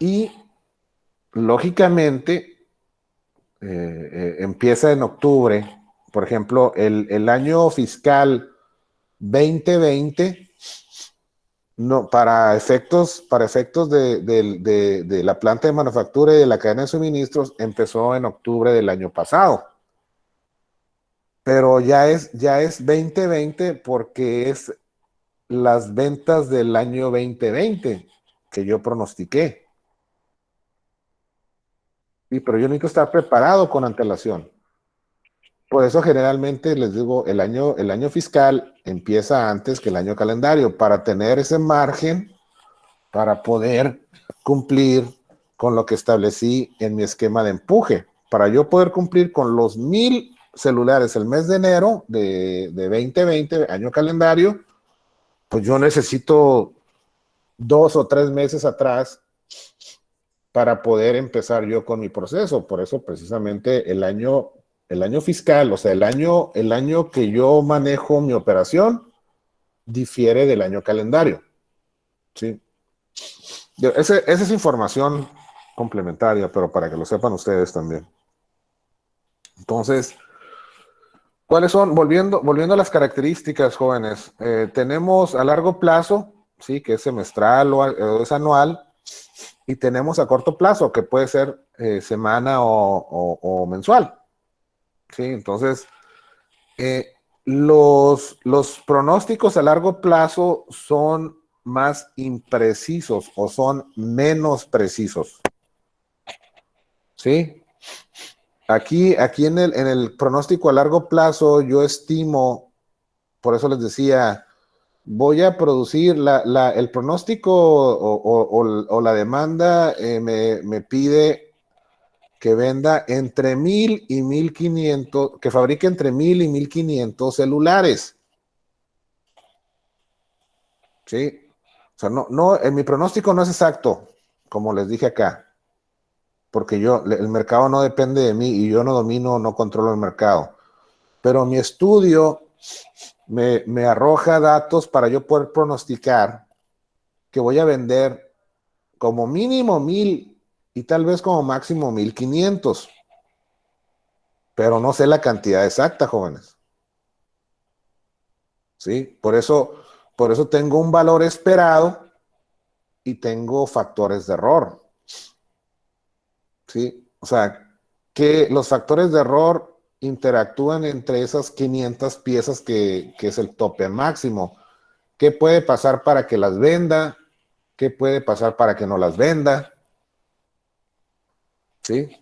Y lógicamente empieza en octubre. Por ejemplo, el año fiscal 2020, no, para efectos de la planta de manufactura y de la cadena de suministros, empezó en octubre del año pasado. Pero ya es 2020 porque es las ventas del año 2020 que yo pronostiqué. Sí, pero yo necesito estar preparado con antelación. Por eso generalmente les digo, el año fiscal empieza antes que el año calendario, para tener ese margen para poder cumplir con lo que establecí en mi esquema de empuje. Para yo poder cumplir con los 1000 celulares el mes de enero de 2020, año calendario, pues yo necesito 2 o 3 meses atrás para poder empezar yo con mi proceso. Por eso precisamente el año fiscal, o sea, el año que yo manejo mi operación, difiere del año calendario. ¿Sí? Esa es información complementaria, pero para que lo sepan ustedes también. Entonces, ¿cuáles son? Volviendo a las características, jóvenes. Tenemos a largo plazo, ¿sí? Que es semestral o es anual. Y tenemos a corto plazo, que puede ser semana o mensual. ¿Sí? Entonces, los pronósticos a largo plazo son más imprecisos o son menos precisos. ¿Sí? Aquí en el pronóstico a largo plazo yo estimo, por eso les decía, voy a producir el pronóstico o la demanda me pide que venda entre 1000 y 1500, que fabrique entre 1000 y 1500 celulares. ¿Sí? O sea, en mi pronóstico no es exacto, como les dije acá, porque el mercado no depende de mí y yo no domino, no controlo el mercado. Pero mi estudio me arroja datos para yo poder pronosticar que voy a vender como mínimo 1000 y tal vez como máximo 1500. Pero no sé la cantidad exacta, jóvenes. ¿Sí? Por eso tengo un valor esperado y tengo factores de error. ¿Sí? O sea, que los factores de error interactúan entre esas 500 piezas que es el tope máximo. ¿Qué puede pasar para que las venda? ¿Qué puede pasar para que no las venda? ¿Sí?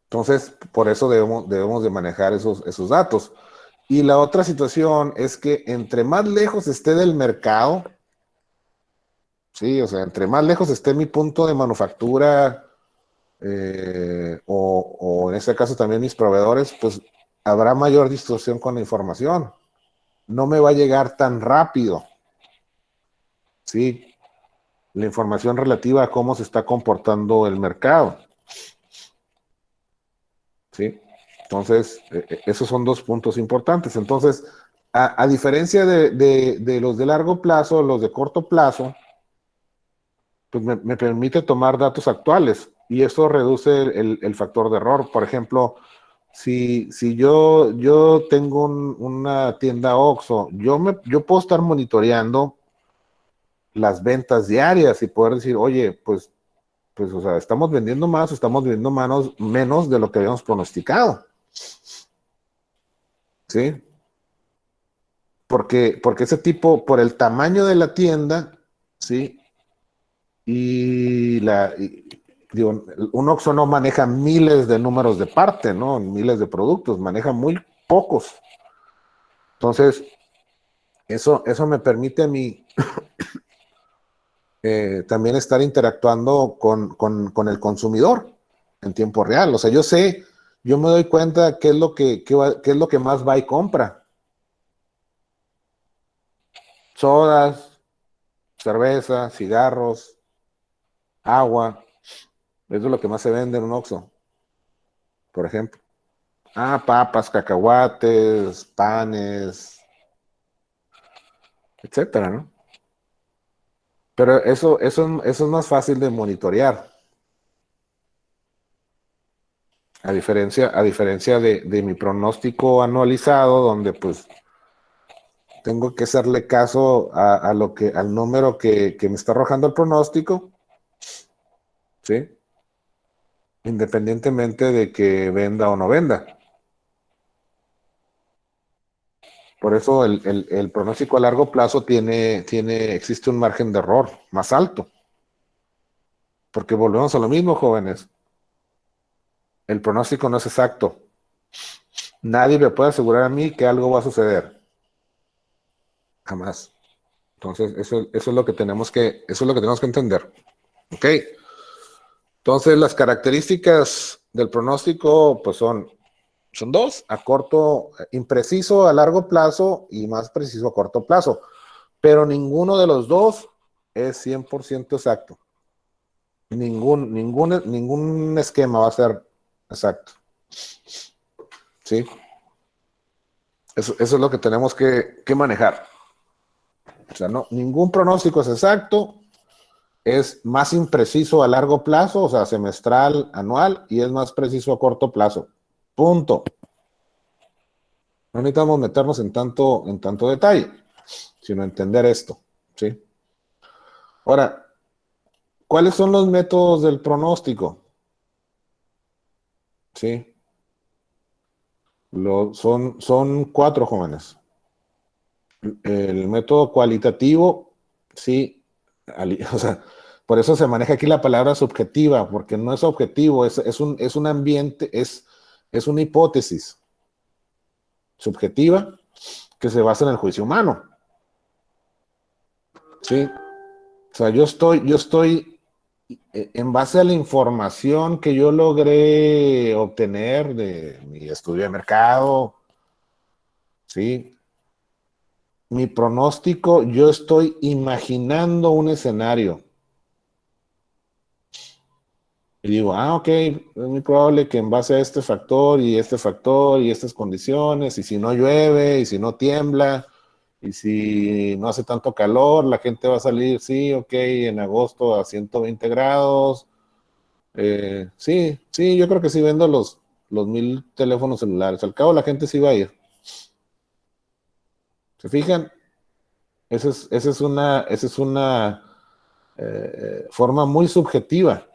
Entonces, por eso debemos de manejar esos datos. Y la otra situación es que entre más lejos esté del mercado, sí, o sea, entre más lejos esté mi punto de manufactura o en este caso también mis proveedores, pues habrá mayor distorsión con la información. No me va a llegar tan rápido, sí, la información relativa a cómo se está comportando el mercado. ¿Sí? Entonces, esos son 2 puntos importantes. Entonces, a diferencia de los de largo plazo, los de corto plazo, pues me permite tomar datos actuales y eso reduce el factor de error. Por ejemplo, si yo tengo una tienda OXXO, yo puedo estar monitoreando las ventas diarias y poder decir, oye, pues, o sea, estamos vendiendo más, estamos vendiendo menos de lo que habíamos pronosticado. ¿Sí? Porque ese tipo, por el tamaño de la tienda, ¿sí? Digo, un Oxxo no maneja miles de números de parte, ¿no? Miles de productos, maneja muy pocos. Entonces, eso me permite a mí también estar interactuando con el consumidor en tiempo real. O sea, yo me doy cuenta qué es qué es lo que más va y compra. Sodas, cerveza, cigarros, agua. Eso es lo que más se vende en un Oxxo, por ejemplo. Papas, cacahuates, panes, etcétera, ¿no? Pero eso es más fácil de monitorear. A diferencia de mi pronóstico anualizado, donde pues tengo que hacerle caso al número que me está arrojando el pronóstico, ¿sí? Independientemente de que venda o no venda. Por eso el pronóstico a largo plazo existe un margen de error más alto. Porque volvemos a lo mismo, jóvenes. El pronóstico no es exacto. Nadie me puede asegurar a mí que algo va a suceder. Jamás. Entonces, eso es lo que tenemos que entender. ¿Ok? Entonces, las características del pronóstico, pues son dos: a corto, impreciso a largo plazo y más preciso a corto plazo. Pero ninguno de los dos es 100% exacto. Ningún esquema va a ser exacto. ¿Sí? Eso es lo que tenemos que manejar. O sea, ningún pronóstico es exacto. Es más impreciso a largo plazo, o sea, semestral, anual, y es más preciso a corto plazo. Punto. No necesitamos meternos en tanto detalle, sino entender esto. ¿Sí? Ahora, ¿cuáles son los métodos del pronóstico? ¿Sí? Son cuatro, jóvenes. El método cualitativo, sí, o sea, por eso se maneja aquí la palabra subjetiva, porque no es objetivo, es un ambiente, es una hipótesis subjetiva que se basa en el juicio humano. ¿Sí? O sea, yo estoy en base a la información que yo logré obtener de mi estudio de mercado, ¿sí? Mi pronóstico, yo estoy imaginando un escenario. Y digo, ok, es muy probable que en base a este factor y estas condiciones, y si no llueve, y si no tiembla, y si no hace tanto calor, la gente va a salir, sí, ok, en agosto a 120 grados. Sí, yo creo que sí vendo los 1000 teléfonos celulares. Al cabo la gente sí va a ir. ¿Se fijan? Esa es una forma muy subjetiva.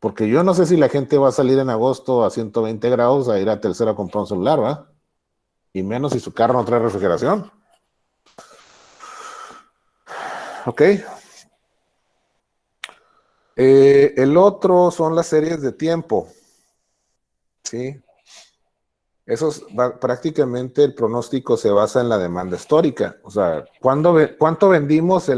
Porque yo no sé si la gente va a salir en agosto a 120 grados a ir a Telcel a comprar un celular, ¿va? Y menos si su carro no trae refrigeración. ¿Ok? El otro son las series de tiempo. ¿Sí? Prácticamente el pronóstico se basa en la demanda histórica. O sea, ¿cuánto vendimos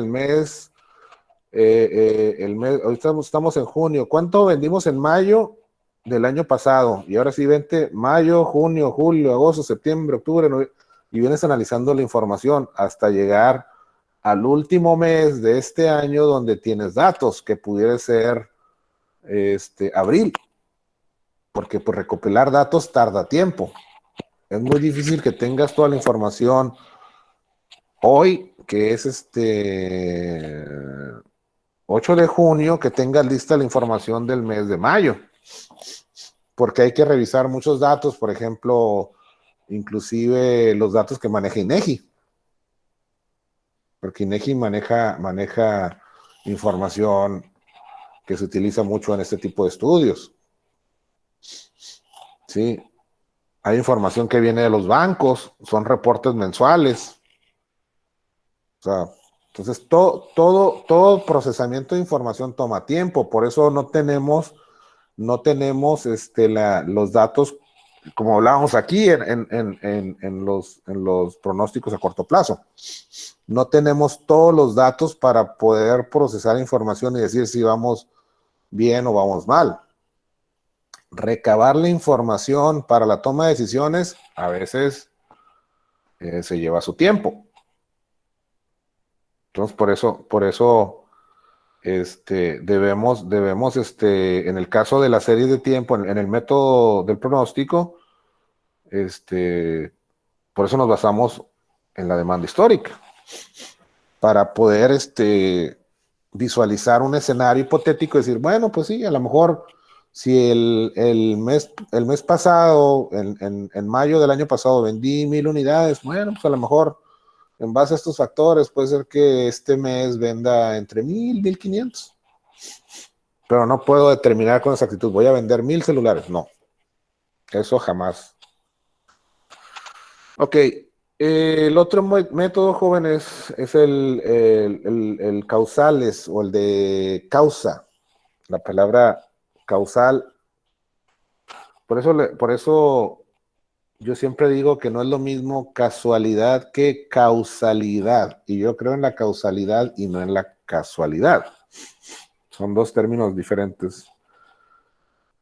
ahorita estamos en junio, ¿cuánto vendimos en mayo del año pasado? Y ahora sí, vente mayo, junio, julio, agosto, septiembre, octubre, y vienes analizando la información hasta llegar al último mes de este año donde tienes datos, que pudiera ser abril, porque pues recopilar datos tarda tiempo. Es muy difícil que tengas toda la información hoy, que es 8 de junio, que tengas lista la información del mes de mayo, porque hay que revisar muchos datos, por ejemplo, inclusive los datos que maneja INEGI. porque INEGI maneja información que se utiliza mucho en este tipo de estudios. Sí, hay información que viene de los bancos, son reportes mensuales. O sea, entonces todo procesamiento de información toma tiempo, por eso no tenemos los datos, como hablábamos aquí en los pronósticos a corto plazo. No tenemos todos los datos para poder procesar información y decir si vamos bien o vamos mal. Recabar la información para la toma de decisiones a veces se lleva su tiempo. Entonces, por eso debemos, en el caso de la serie de tiempo, en el método del pronóstico, por eso nos basamos en la demanda histórica, para poder visualizar un escenario hipotético y decir, bueno, pues sí, a lo mejor si el mes pasado, en mayo del año pasado, vendí 1,000 unidades, bueno, pues a lo mejor en base a estos factores puede ser que este mes venda entre 1,000 y 1,500. Pero no puedo determinar con exactitud, voy a vender 1,000 celulares. No, eso jamás. Ok, el otro método, jóvenes, es el causales o el de causa. La palabra causal. Por eso yo siempre digo que no es lo mismo casualidad que causalidad. Y yo creo en la causalidad y no en la casualidad. Son dos términos diferentes.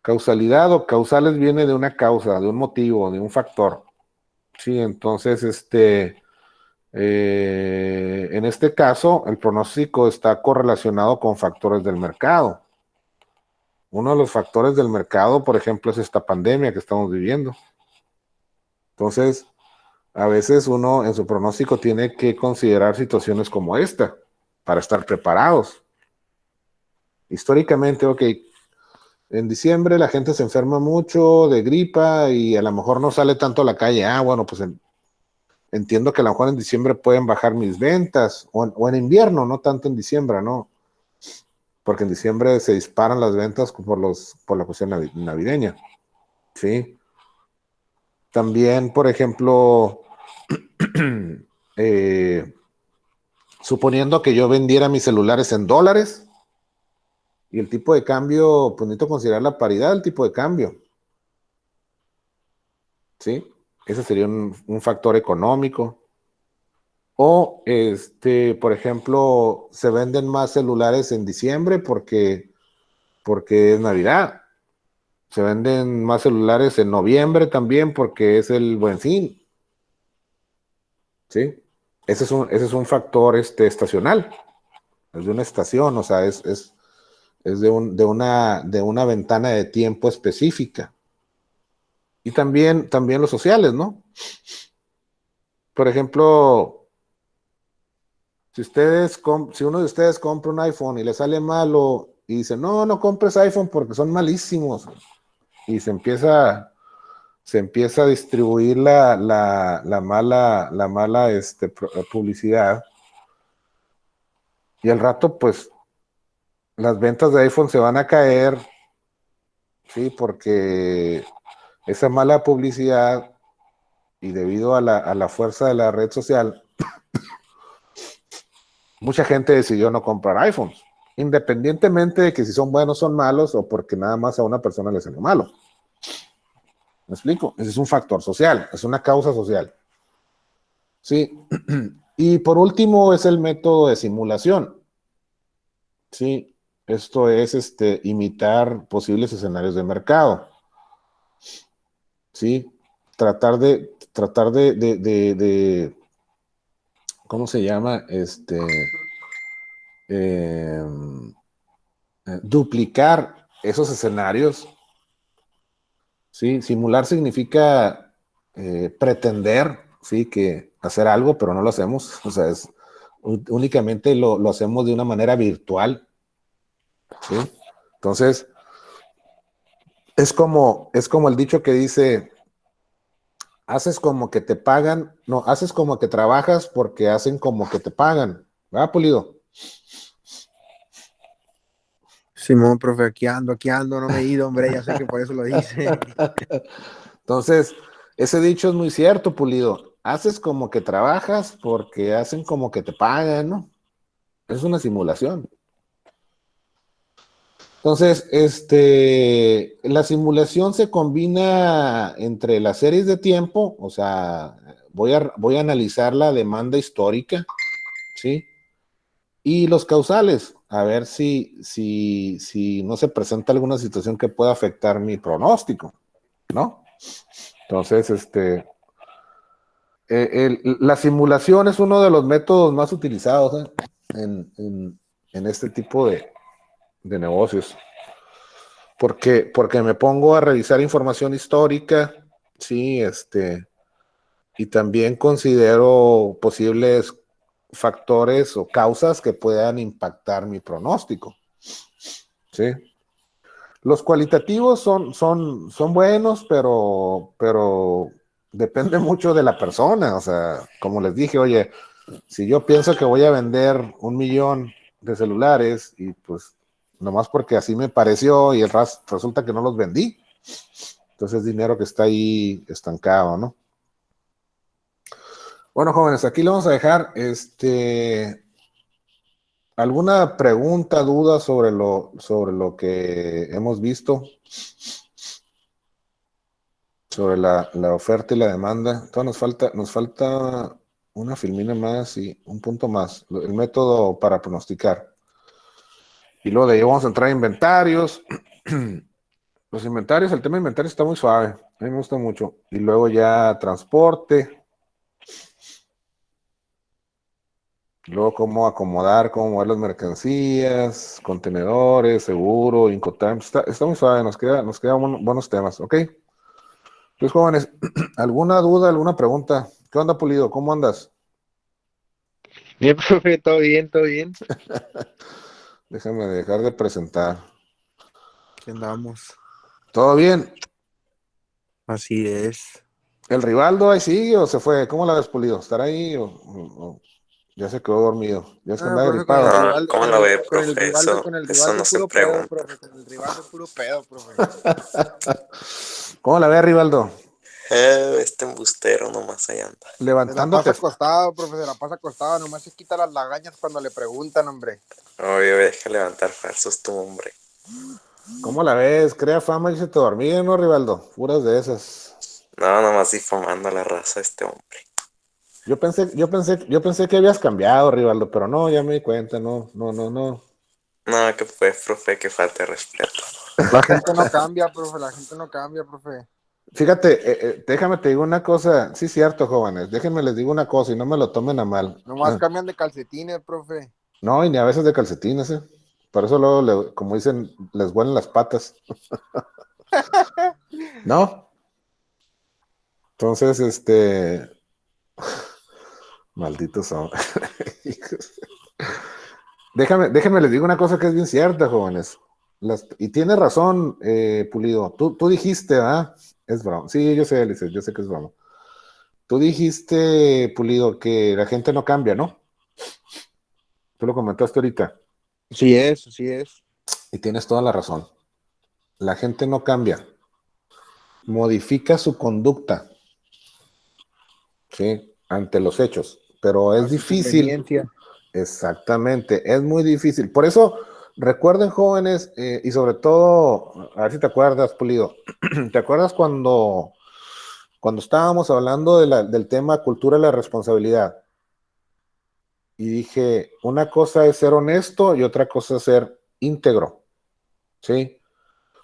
Causalidad o causales viene de una causa, de un motivo, de un factor. Sí, entonces, en este caso, el pronóstico está correlacionado con factores del mercado. Uno de los factores del mercado, por ejemplo, es esta pandemia que estamos viviendo. Entonces, a veces uno en su pronóstico tiene que considerar situaciones como esta para estar preparados. Históricamente, ok, en diciembre la gente se enferma mucho de gripa y a lo mejor no sale tanto a la calle. Bueno, pues entiendo que a lo mejor en diciembre pueden bajar mis ventas o en invierno, no tanto en diciembre, ¿no? Porque en diciembre se disparan las ventas por la cuestión navideña. ¿Sí? También, por ejemplo, suponiendo que yo vendiera mis celulares en dólares y el tipo de cambio, pues necesito considerar la paridad del tipo de cambio. ¿Sí? Ese sería un factor económico. O, por ejemplo, se venden más celulares en diciembre porque es Navidad. Se venden más celulares en noviembre también porque es el Buen Fin. ¿Sí? Ese es un factor estacional. Es de una estación, o sea, es de una ventana de tiempo específica. Y también los sociales, ¿no? Por ejemplo, si uno de ustedes compra un iPhone y le sale malo y dice, no compres iPhone porque son malísimos, y se empieza a distribuir la mala publicidad, y al rato, pues, las ventas de iPhone se van a caer, sí, porque esa mala publicidad y debido a la fuerza de la red social, mucha gente decidió no comprar iPhones, independientemente de que si son buenos o son malos o porque nada más a una persona le salió malo. ¿Me explico? Ese es un factor social, es una causa social. Sí. Y por último es el método de simulación. Sí, esto es imitar posibles escenarios de mercado. Sí, tratar de ¿cómo se llama? Duplicar esos escenarios. Sí, simular significa pretender, sí, que hacer algo, pero no lo hacemos. O sea, únicamente lo hacemos de una manera virtual. ¿Sí? Entonces, es como el dicho que dice, haces como que te pagan, no, haces como que trabajas porque hacen como que te pagan. ¿Va, Pulido? Simón, profe, aquí ando, no me he ido, hombre, ya sé que por eso lo dice. Entonces, ese dicho es muy cierto, Pulido. Haces como que trabajas porque hacen como que te pagan, ¿no? Es una simulación. Entonces, la simulación se combina entre las series de tiempo, o sea, voy a analizar la demanda histórica, ¿sí? Y los causales, a ver si no se presenta alguna situación que pueda afectar mi pronóstico, ¿no? Entonces, la simulación es uno de los métodos más utilizados, ¿eh? en este tipo de negocios. Porque me pongo a revisar información histórica, sí, y también considero posibles factores o causas que puedan impactar mi pronóstico, sí. Los cualitativos son buenos, pero depende mucho de la persona. O sea, como les dije, oye, si yo pienso que voy a vender 1 millón de celulares y pues nomás porque así me pareció y resulta que no los vendí, entonces es dinero que está ahí estancado, ¿no? Bueno, jóvenes, aquí le vamos a dejar alguna pregunta, duda sobre lo que hemos visto, sobre la oferta y la demanda. Entonces nos falta una filmina más y un punto más, el método para pronosticar. Y luego de ahí vamos a entrar a inventarios. Los inventarios, el tema de inventarios está muy suave. A mí me gusta mucho. Y luego ya transporte. Luego cómo acomodar, cómo mover las mercancías, contenedores, seguro, Incotime. Está muy suave. Nos quedan buenos temas. ¿Ok? Pues jóvenes, ¿alguna duda, alguna pregunta? ¿Qué onda, Pulido? ¿Cómo andas? Bien, profe, todo bien, todo bien. Déjame dejar de presentar. Aquí andamos. ¿Todo bien? Así es. ¿El Rivaldo ahí sigue o se fue? ¿Cómo la ves, Pulido? ¿Estará ahí o ya se quedó dormido? Ya es que Ah, andaba profe, con el gripado. No, rival, ¿cómo lo ve, con el profe? rival, con el Eso rival no se puro pedo, pregunta. profe, con el rival puro pedo, profe. ¿Cómo la ves, Rivaldo? Este embustero nomás allá anda. Se la pasa Levantándote. acostado, profe, se la pasa acostado, nomás se quita las lagañas cuando le preguntan, hombre. Obvio, deja levantar falsos tu hombre. ¿Cómo la ves? Crea fama y se te dormía, ¿no, Rivaldo? Puras de esas. No, nomás difamando a la raza este hombre. Yo pensé que habías cambiado, Rivaldo, pero no, ya me di cuenta, no, no, no, no. No, que pues, profe, que falta de respeto. La gente no cambia, profe, la gente no cambia, profe. Fíjate, déjame te digo una cosa, sí, cierto, jóvenes, déjenme les digo una cosa y no me lo tomen a mal. Nomás cambian de calcetines, profe. No, y ni a veces de calcetines, ¿eh? Por eso luego, como dicen, les huelen las patas. ¿No? Entonces, malditos son. Déjenme les digo una cosa que es bien cierta, jóvenes. Y tiene razón, Pulido. Tú dijiste, ¿ah? Es broma. Sí, yo sé, Alice, yo sé que es broma. Tú dijiste, Pulido, que la gente no cambia, ¿no? Tú lo comentaste ahorita. Sí es, sí es. Y tienes toda la razón. La gente no cambia. Modifica su conducta, ¿sí? Ante los hechos. Pero es A su difícil. conveniencia. Exactamente. Es muy difícil. Por eso, recuerden, jóvenes, y sobre todo, a ver si te acuerdas, Pulido. ¿Te acuerdas cuando estábamos hablando del tema cultura de la responsabilidad? Y dije, una cosa es ser honesto y otra cosa es ser íntegro, ¿sí?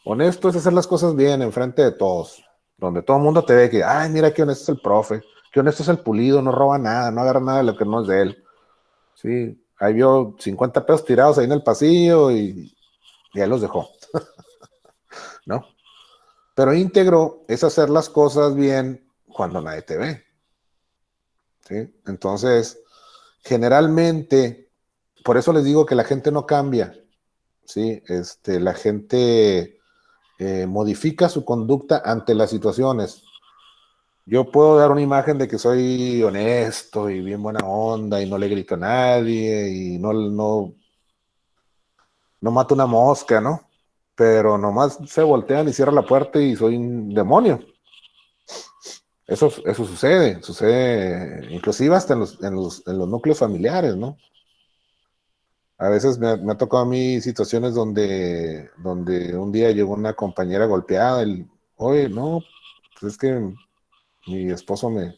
Honesto es hacer las cosas bien enfrente de todos, donde todo el mundo te ve que, ay, mira qué honesto es el profe, qué honesto es el Pulido, no roba nada, no agarra nada de lo que no es de él, ¿sí? Ahí vio 50 pesos tirados ahí en el pasillo y ahí los dejó, ¿no? Pero íntegro es hacer las cosas bien cuando nadie te ve, ¿sí? Entonces, generalmente, por eso les digo que la gente no cambia, ¿sí? La gente modifica su conducta ante las situaciones. yo puedo dar una imagen de que soy honesto y bien buena onda y no le grito a nadie y no mato una mosca, ¿no? Pero nomás se voltean y cierran la puerta y soy un demonio. Eso sucede inclusive hasta en los núcleos familiares, ¿no? A veces me ha tocado a mí situaciones donde un día llegó una compañera golpeada y, oye, no, pues es que mi esposo me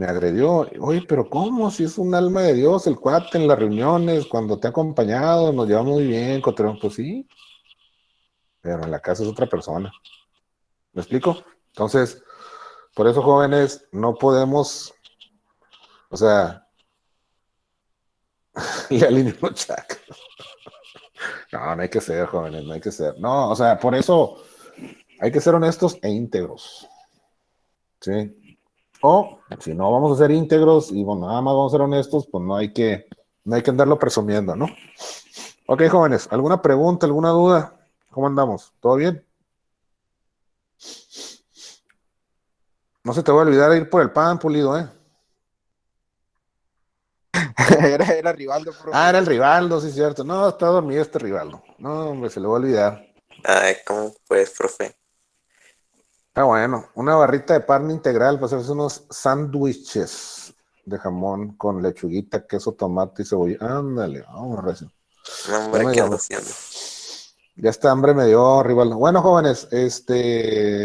agredió. Oye, pero ¿cómo? Si es un alma de Dios, el cuate en las reuniones, cuando te ha acompañado, nos llevamos muy bien, cotorreamos, pues sí, pero en la casa es otra persona. ¿Me explico? Entonces, por eso, jóvenes, no podemos, o sea, le alineo un chac. No hay que ser, jóvenes, no hay que ser. No, o sea, por eso hay que ser honestos e íntegros. ¿Sí? O si no vamos a ser íntegros y bueno, nada más vamos a ser honestos, pues no hay que andarlo presumiendo, ¿no? Ok, jóvenes, ¿alguna pregunta, alguna duda? ¿Cómo andamos? ¿Todo bien? No se te va a olvidar ir por el pan, Pulido, ¿eh? Era Rivaldo, profe. Ah, era el Rivaldo, sí, cierto. No, está dormido este Rivaldo. No, hombre, se le va a olvidar. Ay, ¿cómo pues, profe? Ah, bueno, una barrita de pan integral para hacerse unos sándwiches de jamón con lechuguita, queso, tomate y cebolla. Ándale, vamos, recio. No, Ya hombre, me ¿qué dio ando hambre. haciendo? Ya está hambre me dio, Rivaldo. Bueno, jóvenes,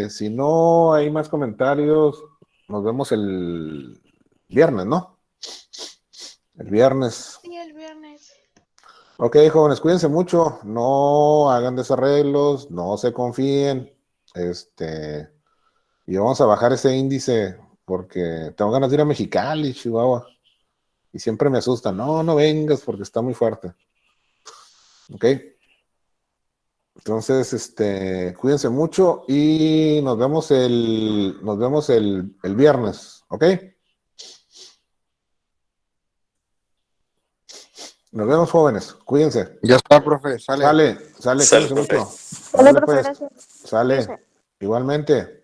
si no hay más comentarios, nos vemos el viernes, ¿no? El viernes. Sí, el viernes. Ok, jóvenes, cuídense mucho, no hagan desarreglos, no se confíen, y vamos a bajar ese índice porque tengo ganas de ir a Mexicali, Chihuahua, y siempre me asusta, no vengas porque está muy fuerte, ok, entonces, cuídense mucho y nos vemos el viernes, ok, nos vemos, jóvenes, cuídense, Ya está, profe, sale. sale, Sale, cuídense profe. mucho, Sale, sale profe, pues, gracias. sale, Cuídese. igualmente.